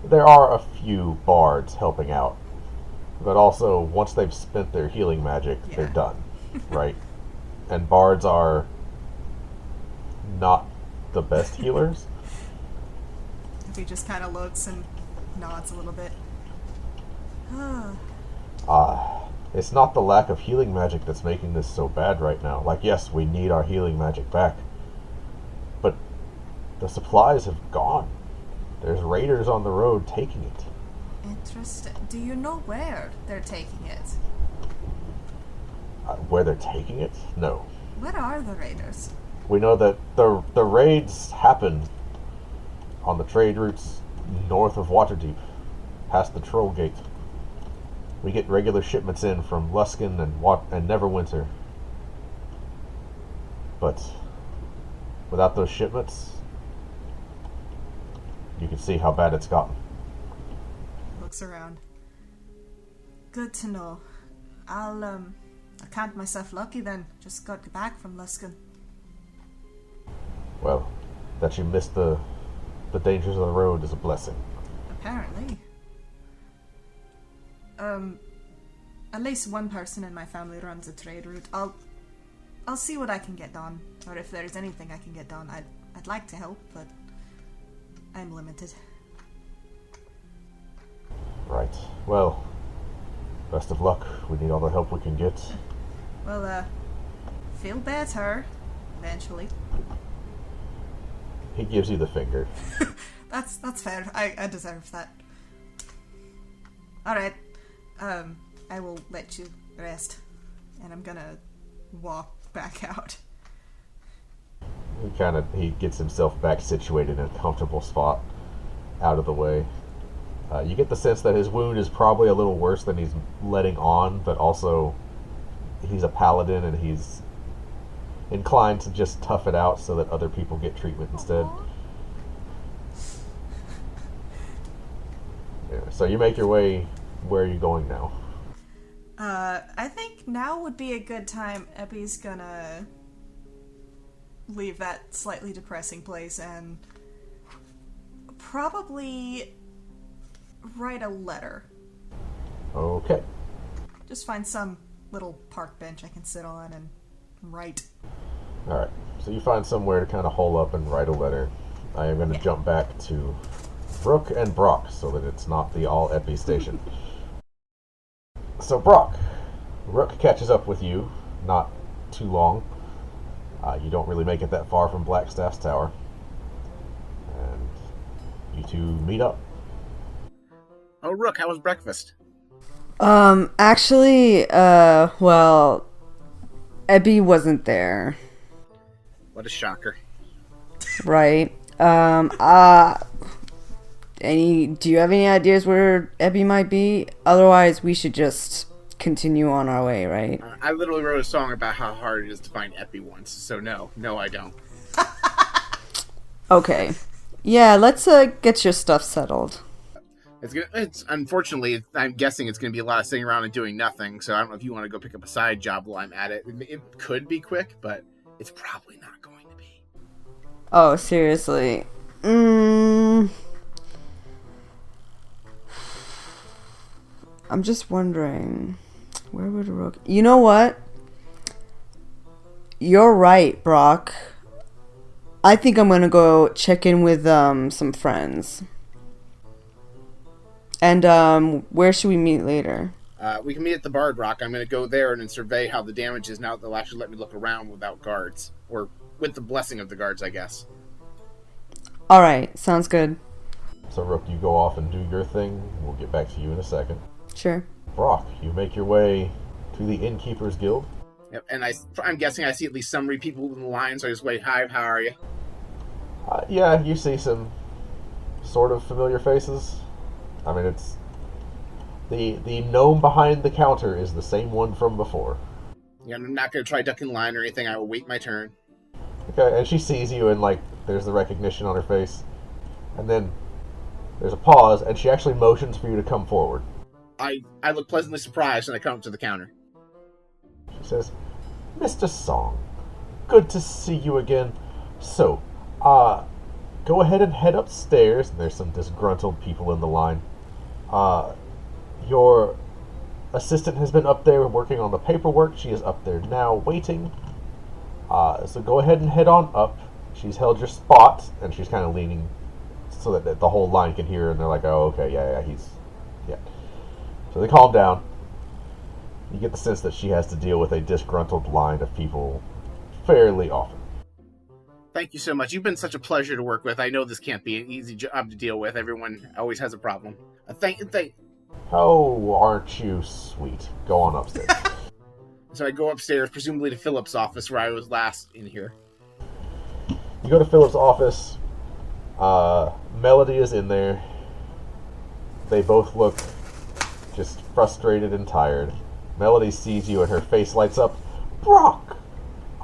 there are a few bards helping out. But also, once they've spent their healing magic, they're done. Right? And bards are not the best healers. He just kind of looks and nods a little bit. It's not the lack of healing magic that's making this so bad right now. Yes, we need our healing magic back. But the supplies have gone. There's raiders on the road taking it. Interesting. Do you know where they're taking it? Where they're taking it? No. Where are the raiders? We know that the raids happen on the trade routes north of Waterdeep, past the Troll Gate. We get regular shipments in from Luskan and Neverwinter. But without those shipments, you can see how bad it's gotten. Looks around. Good to know. I count myself lucky then. Just got back from Luskan. Well, that you missed the dangers of the road is a blessing. Apparently. At least one person in my family runs a trade route. I'll see what I can get done, or if there's anything I can get done. I'd like to help, but I'm limited. Right. Well, best of luck. We need all the help we can get. Well, feel better eventually. He gives you the finger. That's fair. I deserve that. Alright. I will let you rest. And I'm gonna walk back out. He gets himself back situated in a comfortable spot out of the way. You get the sense that his wound is probably a little worse than he's letting on, but also he's a paladin and he's inclined to just tough it out so that other people get treatment instead. Yeah, so you make your way. Where are you going now? I think now would be a good time. Eppy's gonna leave that slightly depressing place and probably write a letter. Okay. Just find some little park bench I can sit on and write. Alright, so you find somewhere to kind of hole up and write a letter. I am going to jump back to Rook and Brock so that it's not the all Epi station. So Brock, Rook catches up with you, not too long. You don't really make it that far from Blackstaff's tower. And you two meet up. Oh, Rook, how was breakfast? Actually, well, Ebby wasn't there. What a shocker. Right. Do you have any ideas where Ebby might be? Otherwise, we should just continue on our way, right? I literally wrote a song about how hard it is to find Epi once, so no, I don't. Okay. Yeah, let's get your stuff settled. It's unfortunately, I'm guessing it's going to be a lot of sitting around and doing nothing, so I don't know if you want to go pick up a side job while I'm at it. It could be quick, but it's probably not going to be. Oh, seriously. I'm just wondering, where would Rook... You know what? You're right, Brock. I think I'm gonna go check in with some friends. And where should we meet later? We can meet at the Bard Rock. I'm going to go there and then survey how the damage is now that they'll actually let me look around without guards. Or with the blessing of the guards, I guess. Alright, sounds good. So Rook, you go off and do your thing. We'll get back to you in a second. Sure. Brock, you make your way to the Innkeeper's Guild. Yep, and I'm guessing I see at least some people in the line, so I just wait, hi, how are you? Yeah, you see some sort of familiar faces. I mean, it's... The gnome behind the counter is the same one from before. Yeah, I'm not going to try duck in line or anything. I will wait my turn. Okay, and she sees you and, like, there's the recognition on her face. And then there's a pause, and she actually motions for you to come forward. I look pleasantly surprised when I come up to the counter. She says, Mr. Song, good to see you again. So, go ahead and head upstairs. There's some disgruntled people in the line. Your assistant has been up there working on the paperwork. She is up there now waiting. So go ahead and head on up. She's held your spot, and she's kind of leaning so that the whole line can hear her, and they're like, oh, okay, yeah. So they calm down. You get the sense that she has to deal with a disgruntled line of people fairly often. Thank you so much. You've been such a pleasure to work with. I know this can't be an easy job to deal with. Everyone always has a problem. Thank. Oh, aren't you sweet? Go on upstairs. So I go upstairs, presumably to Philip's office, where I was last in here. You go to Philip's office. Melody is in there. They both look just frustrated and tired. Melody sees you and her face lights up. Brock!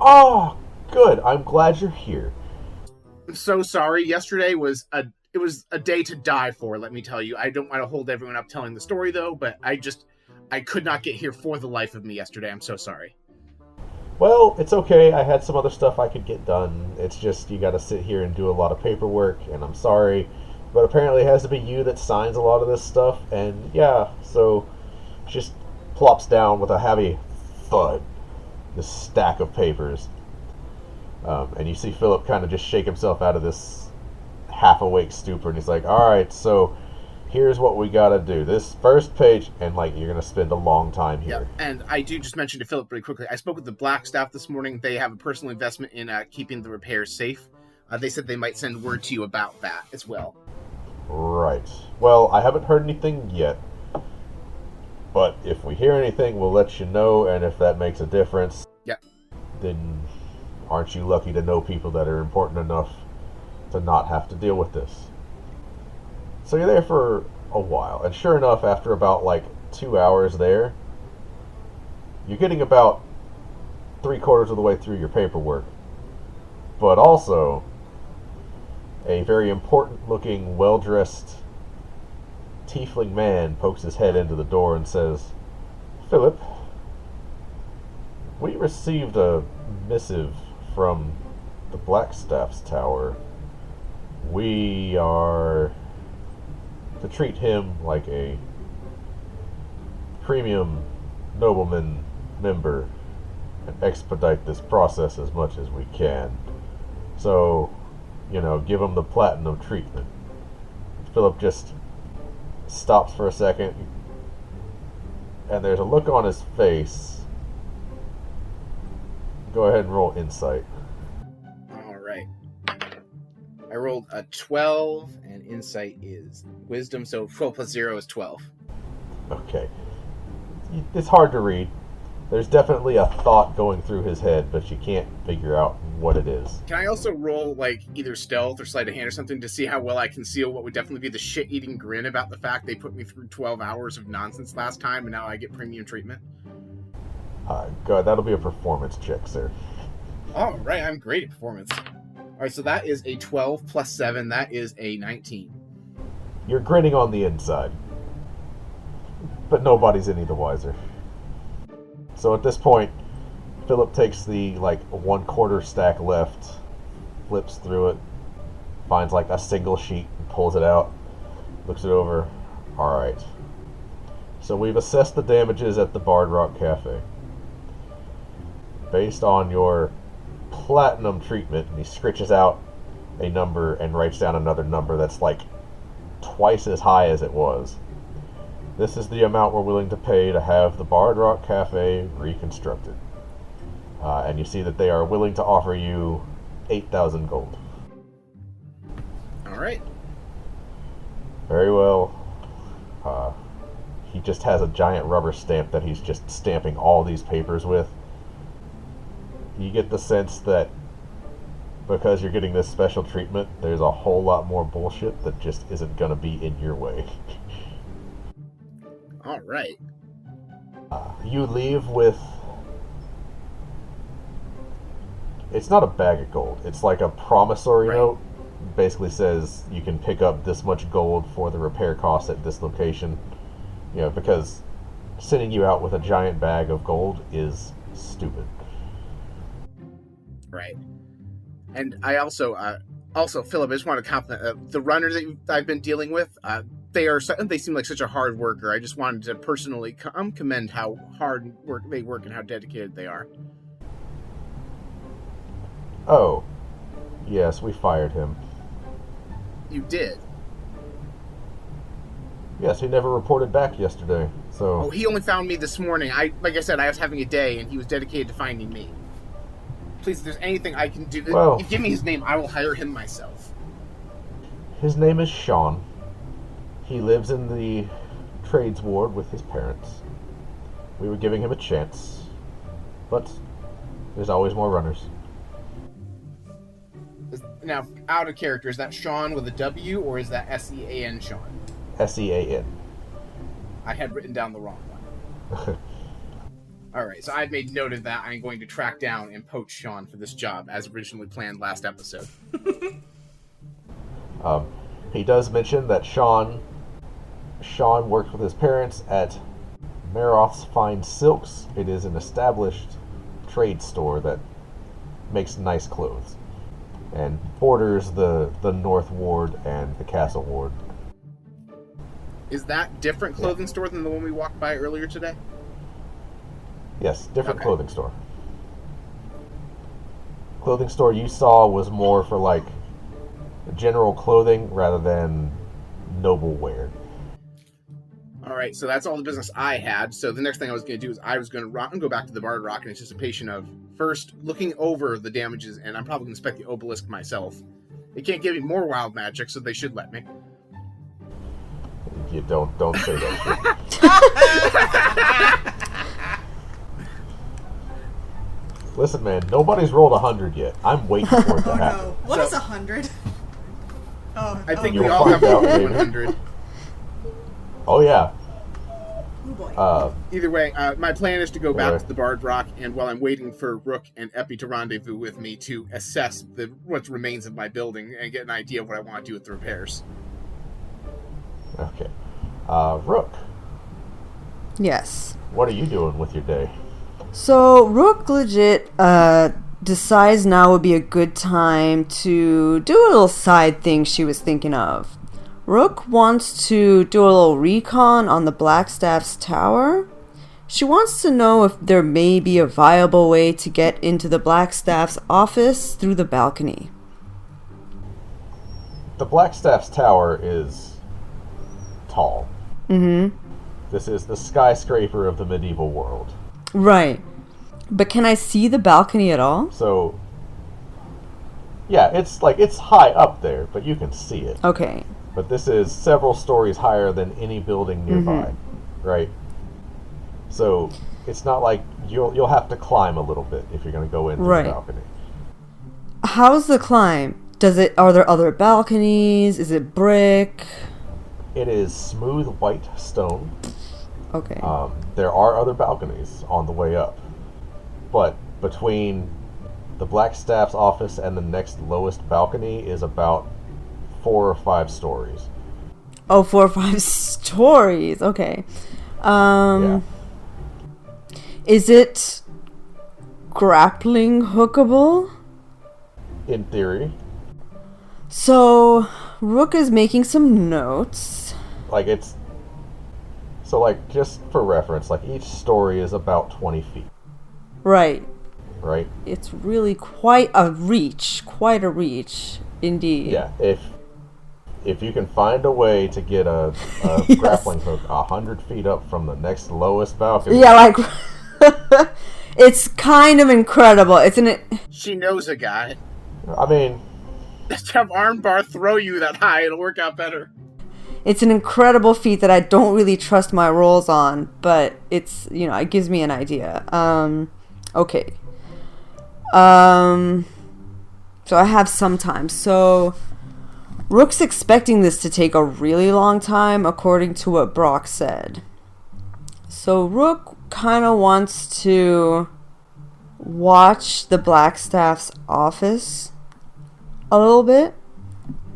Oh, good. I'm glad you're here. I'm so sorry. Yesterday was a day to die for, let me tell you. I don't want to hold everyone up telling the story, though, but I could not get here for the life of me yesterday. I'm so sorry. Well, it's okay. I had some other stuff I could get done. It's just you got to sit here and do a lot of paperwork, and I'm sorry. But apparently it has to be you that signs a lot of this stuff, and yeah, so just plops down with a heavy thud, this stack of papers. And you see Philip kind of just shake himself out of this half-awake stupor, and he's like, alright, so here's what we gotta do. This first page, and like, you're gonna spend a long time here. Yeah, and I do just mention to Philip really quickly, I spoke with the Blackstaff this morning. They have a personal investment in keeping the repairs safe. They said they might send word to you about that as well. Right. Well, I haven't heard anything yet. But if we hear anything, we'll let you know, and if that makes a difference, then aren't you lucky to know people that are important enough to not have to deal with this? So you're there for a while, and sure enough, after about like 2 hours there, you're getting about 3/4 of the way through your paperwork. But also, a very important looking, well-dressed tiefling man pokes his head into the door and says, Philip, we received a missive from the Blackstaff's tower. We are to treat him like a premium nobleman member and expedite this process as much as we can. So, give him the platinum treatment. Philip just stops for a second, and there's a look on his face. Go ahead and roll insight. Alright. I rolled a 12, and insight is wisdom, so 12 plus 0 is 12. Okay. It's hard to read. There's definitely a thought going through his head, but you can't figure out what it is. Can I also roll, either stealth or sleight of hand or something to see how well I conceal what would definitely be the shit-eating grin about the fact they put me through 12 hours of nonsense last time and now I get premium treatment? Go ahead, that'll be a performance check, sir. All right, I'm great at performance. All right, so that is a 12 plus 7. That is a 19. You're grinning on the inside, but nobody's any the wiser. So at this point, Philip takes the 1/4 stack left, flips through it, finds a single sheet and pulls it out, looks it over. Alright. So we've assessed the damages at the Bard Rock Cafe. Based on your platinum treatment, and he scritches out a number and writes down another number that's twice as high as it was. This is the amount we're willing to pay to have the Bard Rock Cafe reconstructed. And you see that they are willing to offer you 8,000 gold. Alright. Very well. He just has a giant rubber stamp that he's just stamping all these papers with. You get the sense that because you're getting this special treatment, there's a whole lot more bullshit that just isn't going to be in your way. Alright. You leave with... It's not a bag of gold. It's like a promissory note. Basically says you can pick up this much gold for the repair costs at this location. Because sending you out with a giant bag of gold is stupid. Right. And I also, Philip, I just want to compliment the runner that I've been dealing with. They seem like such a hard worker. I just wanted to personally commend how hard they work and how dedicated they are. Oh, yes, we fired him. You did? Yes, he never reported back yesterday, so... Oh, he only found me this morning. Like I said, I was having a day, and he was dedicated to finding me. Please, if there's anything I can do... Well, if you give me his name, I will hire him myself. His name is Sean. He lives in the trades ward with his parents. We were giving him a chance, but there's always more runners. Now, out of character, is that Sean with a W, or is that S-E-A-N Sean? S-E-A-N. I had written down the wrong one. Alright, so I've made note of that. I'm going to track down and poach Sean for this job, as originally planned last episode. He does mention that Sean worked with his parents at Maroth's Fine Silks. It is an established trade store that makes nice clothes. and borders the North Ward and the Castle Ward. Is that different clothing store than the one we walked by earlier today? Yes, different clothing store. Clothing store you saw was more for like general clothing rather than noble wear. All right, so that's all the business I had. So the next thing I was going to do is I was going to go back to the Bard Rock in anticipation of first looking over the damages, and I'm probably going to inspect the obelisk myself. They can't give me more wild magic, so they should let me. You don't say that shit. Listen, man, nobody's rolled 100 yet. I'm waiting for it to happen. No. What is 100? I think You'll we all have find out, 100. Oh, yeah. Oh boy. Either way, my plan is to go back to the Bard Rock, and while I'm waiting for Rook and Epi to rendezvous with me to assess what remains of my building and get an idea of what I want to do with the repairs. Okay. Rook, Yes. what are you doing with your day? So Rook legit decides now would be a good time to do a little side thing she was thinking of. Rook wants to do a little recon on the Blackstaff's tower. She wants to know if there may be a viable way to get into the Blackstaff's office through the balcony. The Blackstaff's tower is tall. Mm-hmm. This is the skyscraper of the medieval world. Right. But can I see the balcony at all? So, yeah, it's high up there, but you can see it. Okay. But this is several stories higher than any building nearby, right? So it's not like you'll have to climb a little bit if you're going to go into the balcony. How's the climb? Are there other balconies? Is it brick? It is smooth white stone. Okay. There are other balconies on the way up, but between the Blackstaff's office and the next lowest balcony is about 4 or 5 stories. Oh, 4 or 5 stories. Okay. Yeah. Is it grappling hookable? In theory. So, Rook is making some notes. Just for reference, each story is about 20 feet. Right. Right? It's really quite a reach. Indeed. Yeah, if you can find a way to get a Yes. grappling hook 100 feet up from the next lowest balcony. Yeah, it's kind of incredible. She knows a guy. I mean, Let's have Armbar throw you that high. It'll work out better. It's an incredible feat that I don't really trust my rolls on, but it's, it gives me an idea. Okay. So I have some time. So Rook's expecting this to take a really long time, according to what Brock said. So Rook kind of wants to watch the Blackstaff's office a little bit.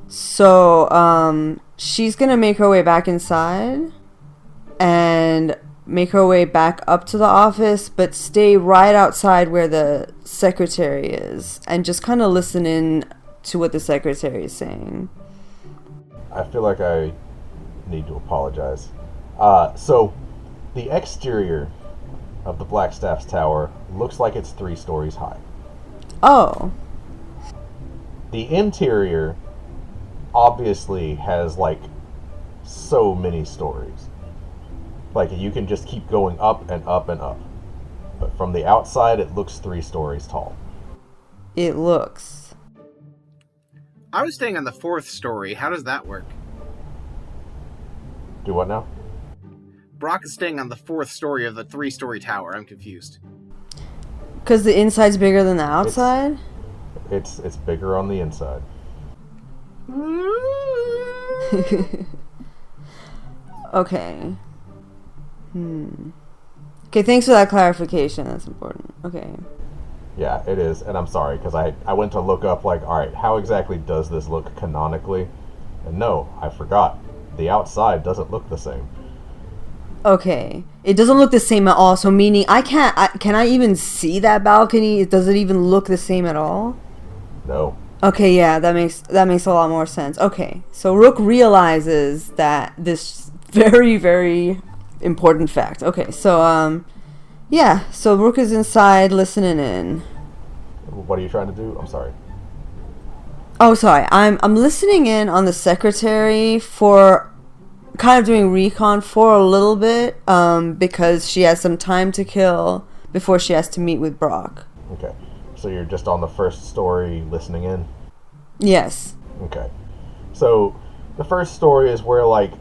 So she's going to make her way back inside and make her way back up to the office, but stay right outside where the secretary is and just kind of listen in to what the secretary is saying. I feel like I need to apologize. So the exterior of the Blackstaff's tower looks like it's 3 stories high. Oh. The interior obviously has so many stories. You can just keep going up and up and up. But from the outside, it looks 3 stories tall. It looks. I was staying on the 4th story. How does that work? Do what now? Brock is staying on the 4th story of the 3-story tower. I'm confused. Because the inside's bigger than the outside? It's bigger on the inside. Okay. Okay, thanks for that clarification. That's important. Okay. Yeah, it is. And I'm sorry, because I went to look up, alright, how exactly does this look canonically? And no, I forgot. The outside doesn't look the same. Okay. It doesn't look the same at all, so meaning can I even see that balcony? Does it even look the same at all? No. Okay, yeah, that makes a lot more sense. Okay, so Rook realizes that this very, very important fact. Okay, so yeah, so Rook is inside listening in. What are you trying to do? I'm sorry. Oh, sorry. I'm listening in on the secretary for kind of doing recon for a little bit, because she has some time to kill before she has to meet with Brock. Okay. So you're just on the first story listening in? Yes. Okay. So the first story is where, like,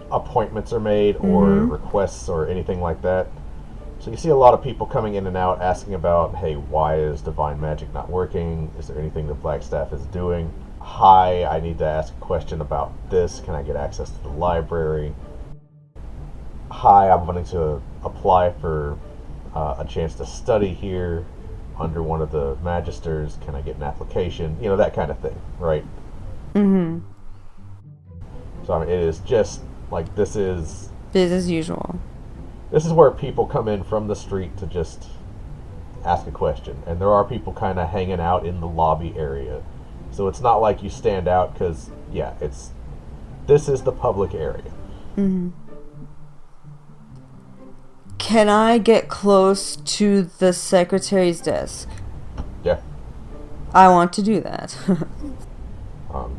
appointments are made or requests or anything like that. So you see a lot of people coming in and out asking about, hey, why is Divine Magic not working? Is there anything that Blackstaff is doing? Hi, I need to ask a question about this. Can I get access to the library? Hi, I'm wanting to apply for a chance to study here under one of the magisters. Can I get an application? You know, that kind of thing, right? Mm-hmm. So I mean, it is just like this is Business as usual. This is where people come in from the street to just ask a question, and there are people kind of hanging out in the lobby area. So it's not like you stand out because, yeah, this is the public area. Mm-hmm. Can I get close to the secretary's desk? Yeah. I want to do that.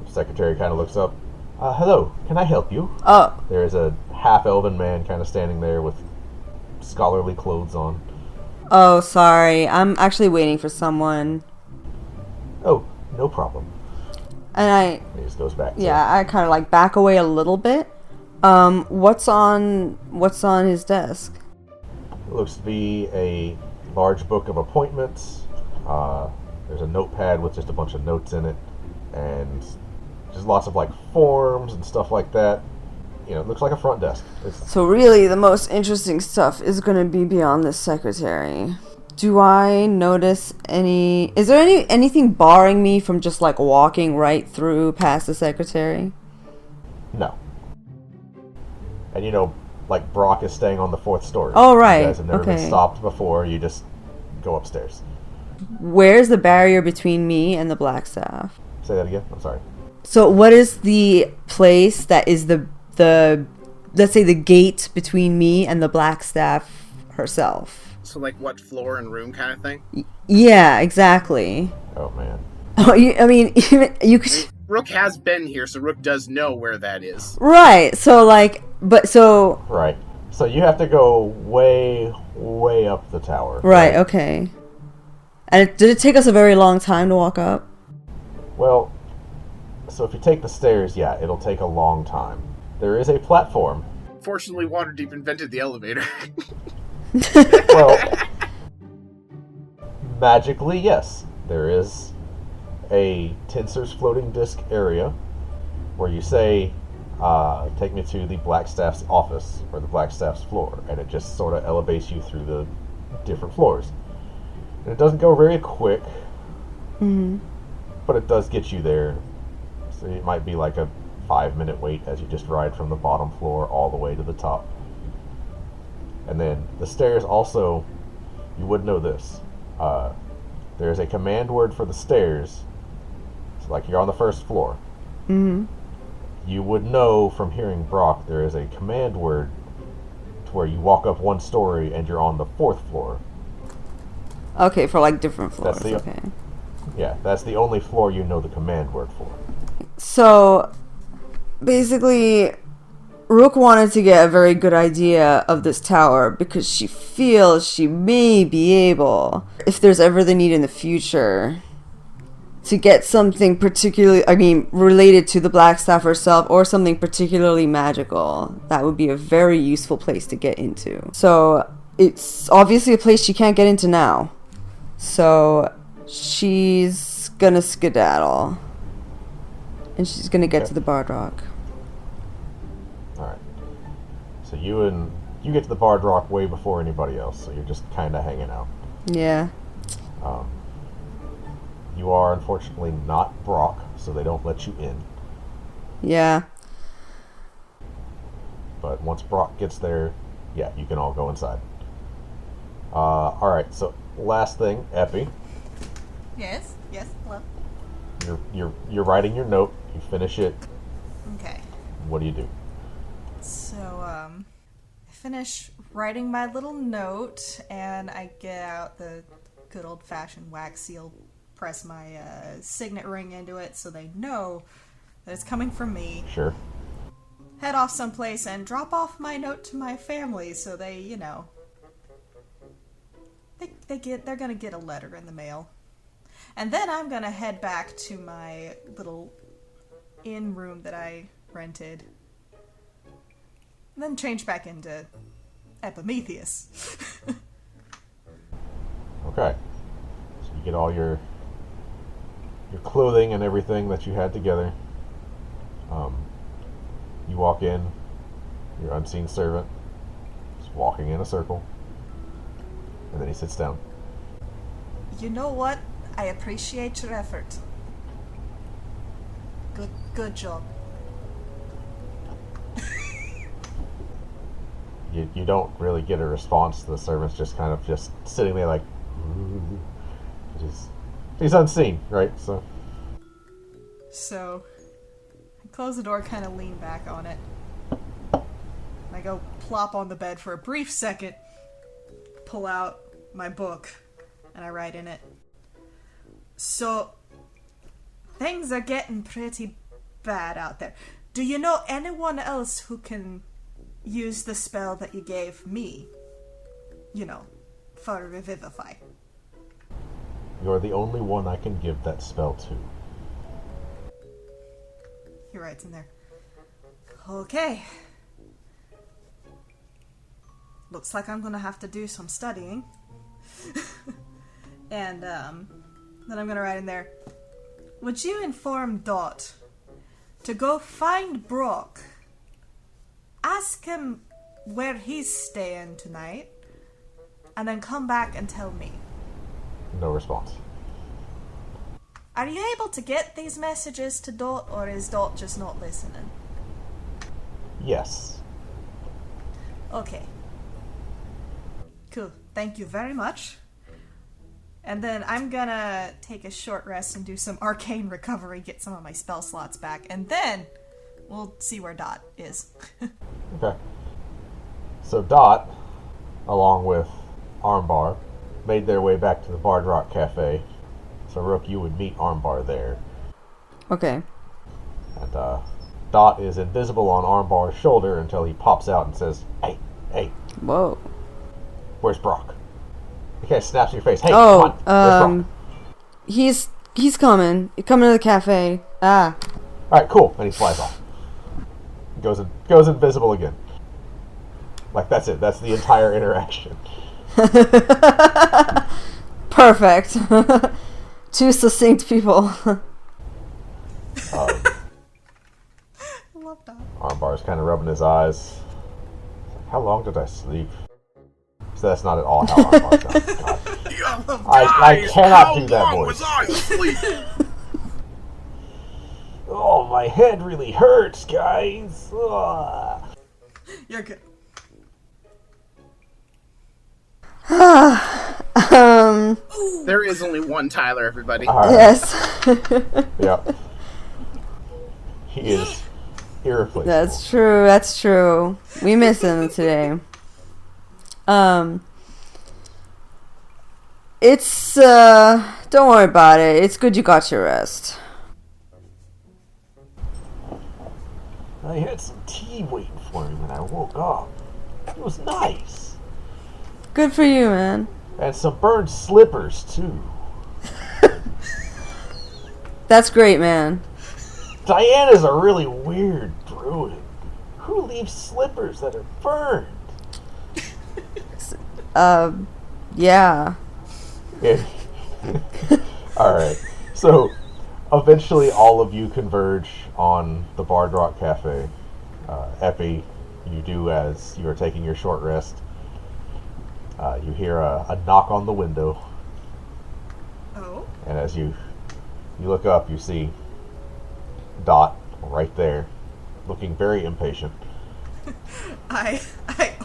Secretary kind of looks up. Hello, can I help you? Oh. There's a half-elven man kind of standing there with scholarly clothes on. Oh, sorry. I'm actually waiting for someone. Oh, no problem. And he just goes back. I kind of like back away a little bit. What's on his desk? It looks to be a large book of appointments. There's a notepad with just a bunch of notes in it, and just lots of like forms and stuff like that. You know, it looks like a front desk. So really, the most interesting stuff is going to be beyond this secretary. Do I notice any... Is there anything barring me from just like walking right through past the secretary? No. And you know, like Brock is staying on the 4th story. Oh, right. You guys have never been Okay. stopped before. You just go upstairs. Where's the barrier between me and the Blackstaff? Say that again? I'm sorry. So what is the place that is the let's say the gate between me and the Blackstaff herself? So, like, what floor and room kind of thing? Yeah, exactly. Oh, man. Oh, I mean, you could... Rook has been here, so Rook does know where that is. Right, so, like, but, so... Right. So you have to go way, way up the tower. Right, okay. And did it take us a very long time to walk up? Well, so if you take the stairs, yeah, it'll take a long time. There is a platform. Fortunately, Waterdeep invented the elevator. Well, magically, yes. There is a Tinser's floating disc area where you say, take me to the Blackstaff's office or the Blackstaff's floor, and it just sort of elevates you through the different floors. And it doesn't go very quick, but it does get you there. So it might be like a 5-minute wait as you just ride from the bottom floor all the way to the top. And then the stairs also, you would know this. There's a command word for the stairs. So like you're on the 1st floor. Mm-hmm. You would know from hearing Brock there is a command word to where you walk up 1 story and you're on the 4th floor. Okay, for like different floors, That's the- okay. Yeah, that's the only floor you know the command word for. So, basically, Rook wanted to get a very good idea of this tower because she feels she may be able, if there's ever the need in the future, to get something related to the Blackstaff herself or something particularly magical. That would be a very useful place to get into. So, it's obviously a place she can't get into now. So, she's gonna skedaddle. And she's gonna get to the Bard Rock. Alright. So you get to the Bard Rock way before anybody else, so you're just kind of hanging out. Yeah. You are unfortunately not Brock, so they don't let you in. Yeah. But once Brock gets there, yeah, you can all go inside. Alright, so last thing, Epi. Yes. Hello. You're writing your note. You finish it. Okay. What do you do? So, I finish writing my little note, and I get out the good old-fashioned wax seal, press my signet ring into it so they know that it's coming from me. Sure. Head off someplace and drop off my note to my family so they, they're gonna get a letter in the mail. And then I'm gonna head back to my little inn room that I rented. And then change back into Epimetheus. Okay. So you get all your clothing and everything that you had together. You walk in, your unseen servant is walking in a circle, and then he sits down. You know what? I appreciate your effort. Good job. You don't really get a response. The servant's just kind of just sitting there like, he's unseen, right? So, I close the door, kind of lean back on it. And I go plop on the bed for a brief second, pull out my book, and I write in it. So, things are getting pretty bad out there. Do you know anyone else who can use the spell that you gave me? For Revivify. You're the only one I can give that spell to. He writes in there. Okay. Looks like I'm gonna have to do some studying. And, then I'm gonna write in there. Would you inform Dot to go find Brock, ask him where he's staying tonight, and then come back and tell me? No response. Are you able to get these messages to Dot, or is Dot just not listening? Yes. Okay. Cool. Thank you very much. And then I'm gonna take a short rest and do some arcane recovery, get some of my spell slots back, and then we'll see where Dot is. Okay. So Dot, along with Armbar, made their way back to the Bard Rock Cafe. So Rook, you would meet Armbar there. Okay. And Dot is invisible on Armbar's shoulder until he pops out and says, Hey, Whoa. where's Brock? He kind of snaps in your face. Hey, Oh, come on, where's Brock? he's coming. He's coming to the cafe. Ah. Alright, cool. And he flies off. Goes invisible again. Like, that's it. That's the entire interaction. Perfect. Two succinct people. I love that. Armbar's kind of rubbing his eyes. How long did I sleep? So that's not at all how Armbar sounds. I cannot do that voice. Was I asleep? Oh, my head really hurts, guys. Ugh. You're good. There is only one Tyler, everybody. All right. Yes. Yep. He is irreplaceable. That's true. We miss him today. It's, don't worry about it. It's good you got your rest. I had some tea waiting for me when I woke up. It was nice. Good for you, man. And some burned slippers, too. That's great, man. Diana's a really weird druid. Who leaves slippers that are burned? Yeah. Alright. So, eventually all of you converge on the Bard Rock Cafe. Epi, you do as you are taking your short rest. You hear a knock on the window. Oh? And as you look up, you see Dot right there, looking very impatient. I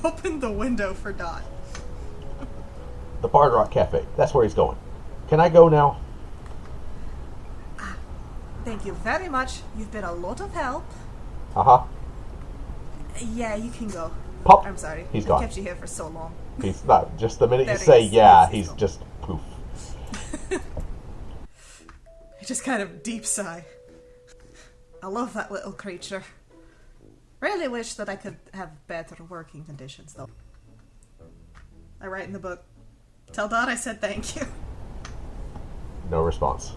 opened the window for Dot. The Bard Rock Cafe. That's where he's going. Can I go now? Thank you very much. You've been a lot of help. Uh-huh. Yeah, you can go. Pop. I'm sorry. He's I gone. kept you here for so long. He's not. Just the minute you There say he is. yeah, He's he's gone. just poof. I just kind of deep sigh. I love that little creature. Really wish that I could have better working conditions, though. I write in the book, tell Dot I said thank you. No response.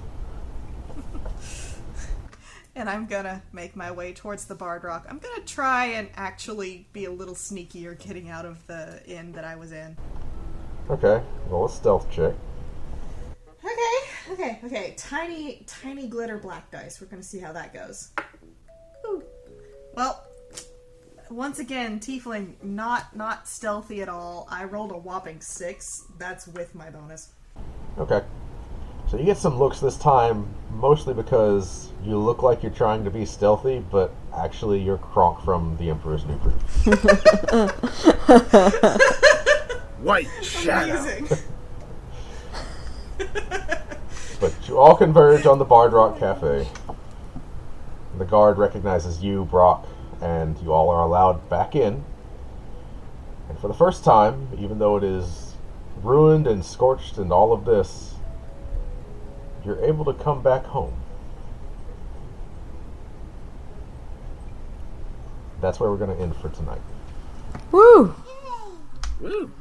And I'm gonna make my way towards the Bard Rock. I'm gonna try and actually be a little sneakier getting out of the inn that I was in. Okay, roll a stealth check. Okay. Tiny glitter black dice. We're gonna see how that goes. Ooh. Well, once again, Tiefling, not stealthy at all. I rolled a whopping 6. That's with my bonus. Okay. So you get some looks this time, mostly because you look like you're trying to be stealthy, but actually you're Kronk from the Emperor's New Groove. White shadow. Amazing. But you all converge on the Bard Rock Cafe. The guard recognizes you, Brock, and you all are allowed back in. And for the first time, even though it is ruined and scorched and all of this, you're able to come back home. That's where we're going to end for tonight. Woo! Woo.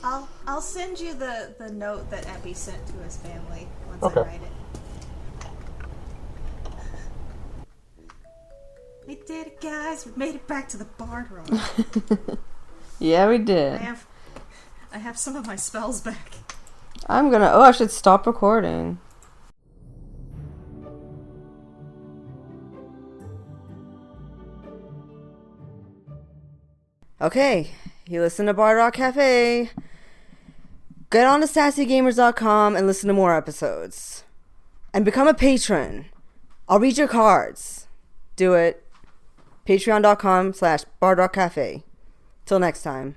I'll send you the note that Epi sent to his family once Okay. I write it. We did it, guys. We made it back to the Bard Rock. Yeah, we did. I have some of my spells back. I should stop recording. Okay, you listen to Bar Rock Cafe. Get on to sassygamers.com and listen to more episodes. And become a patron. I'll read your cards. Do it. Patreon.com/BardRockCafe. Till next time.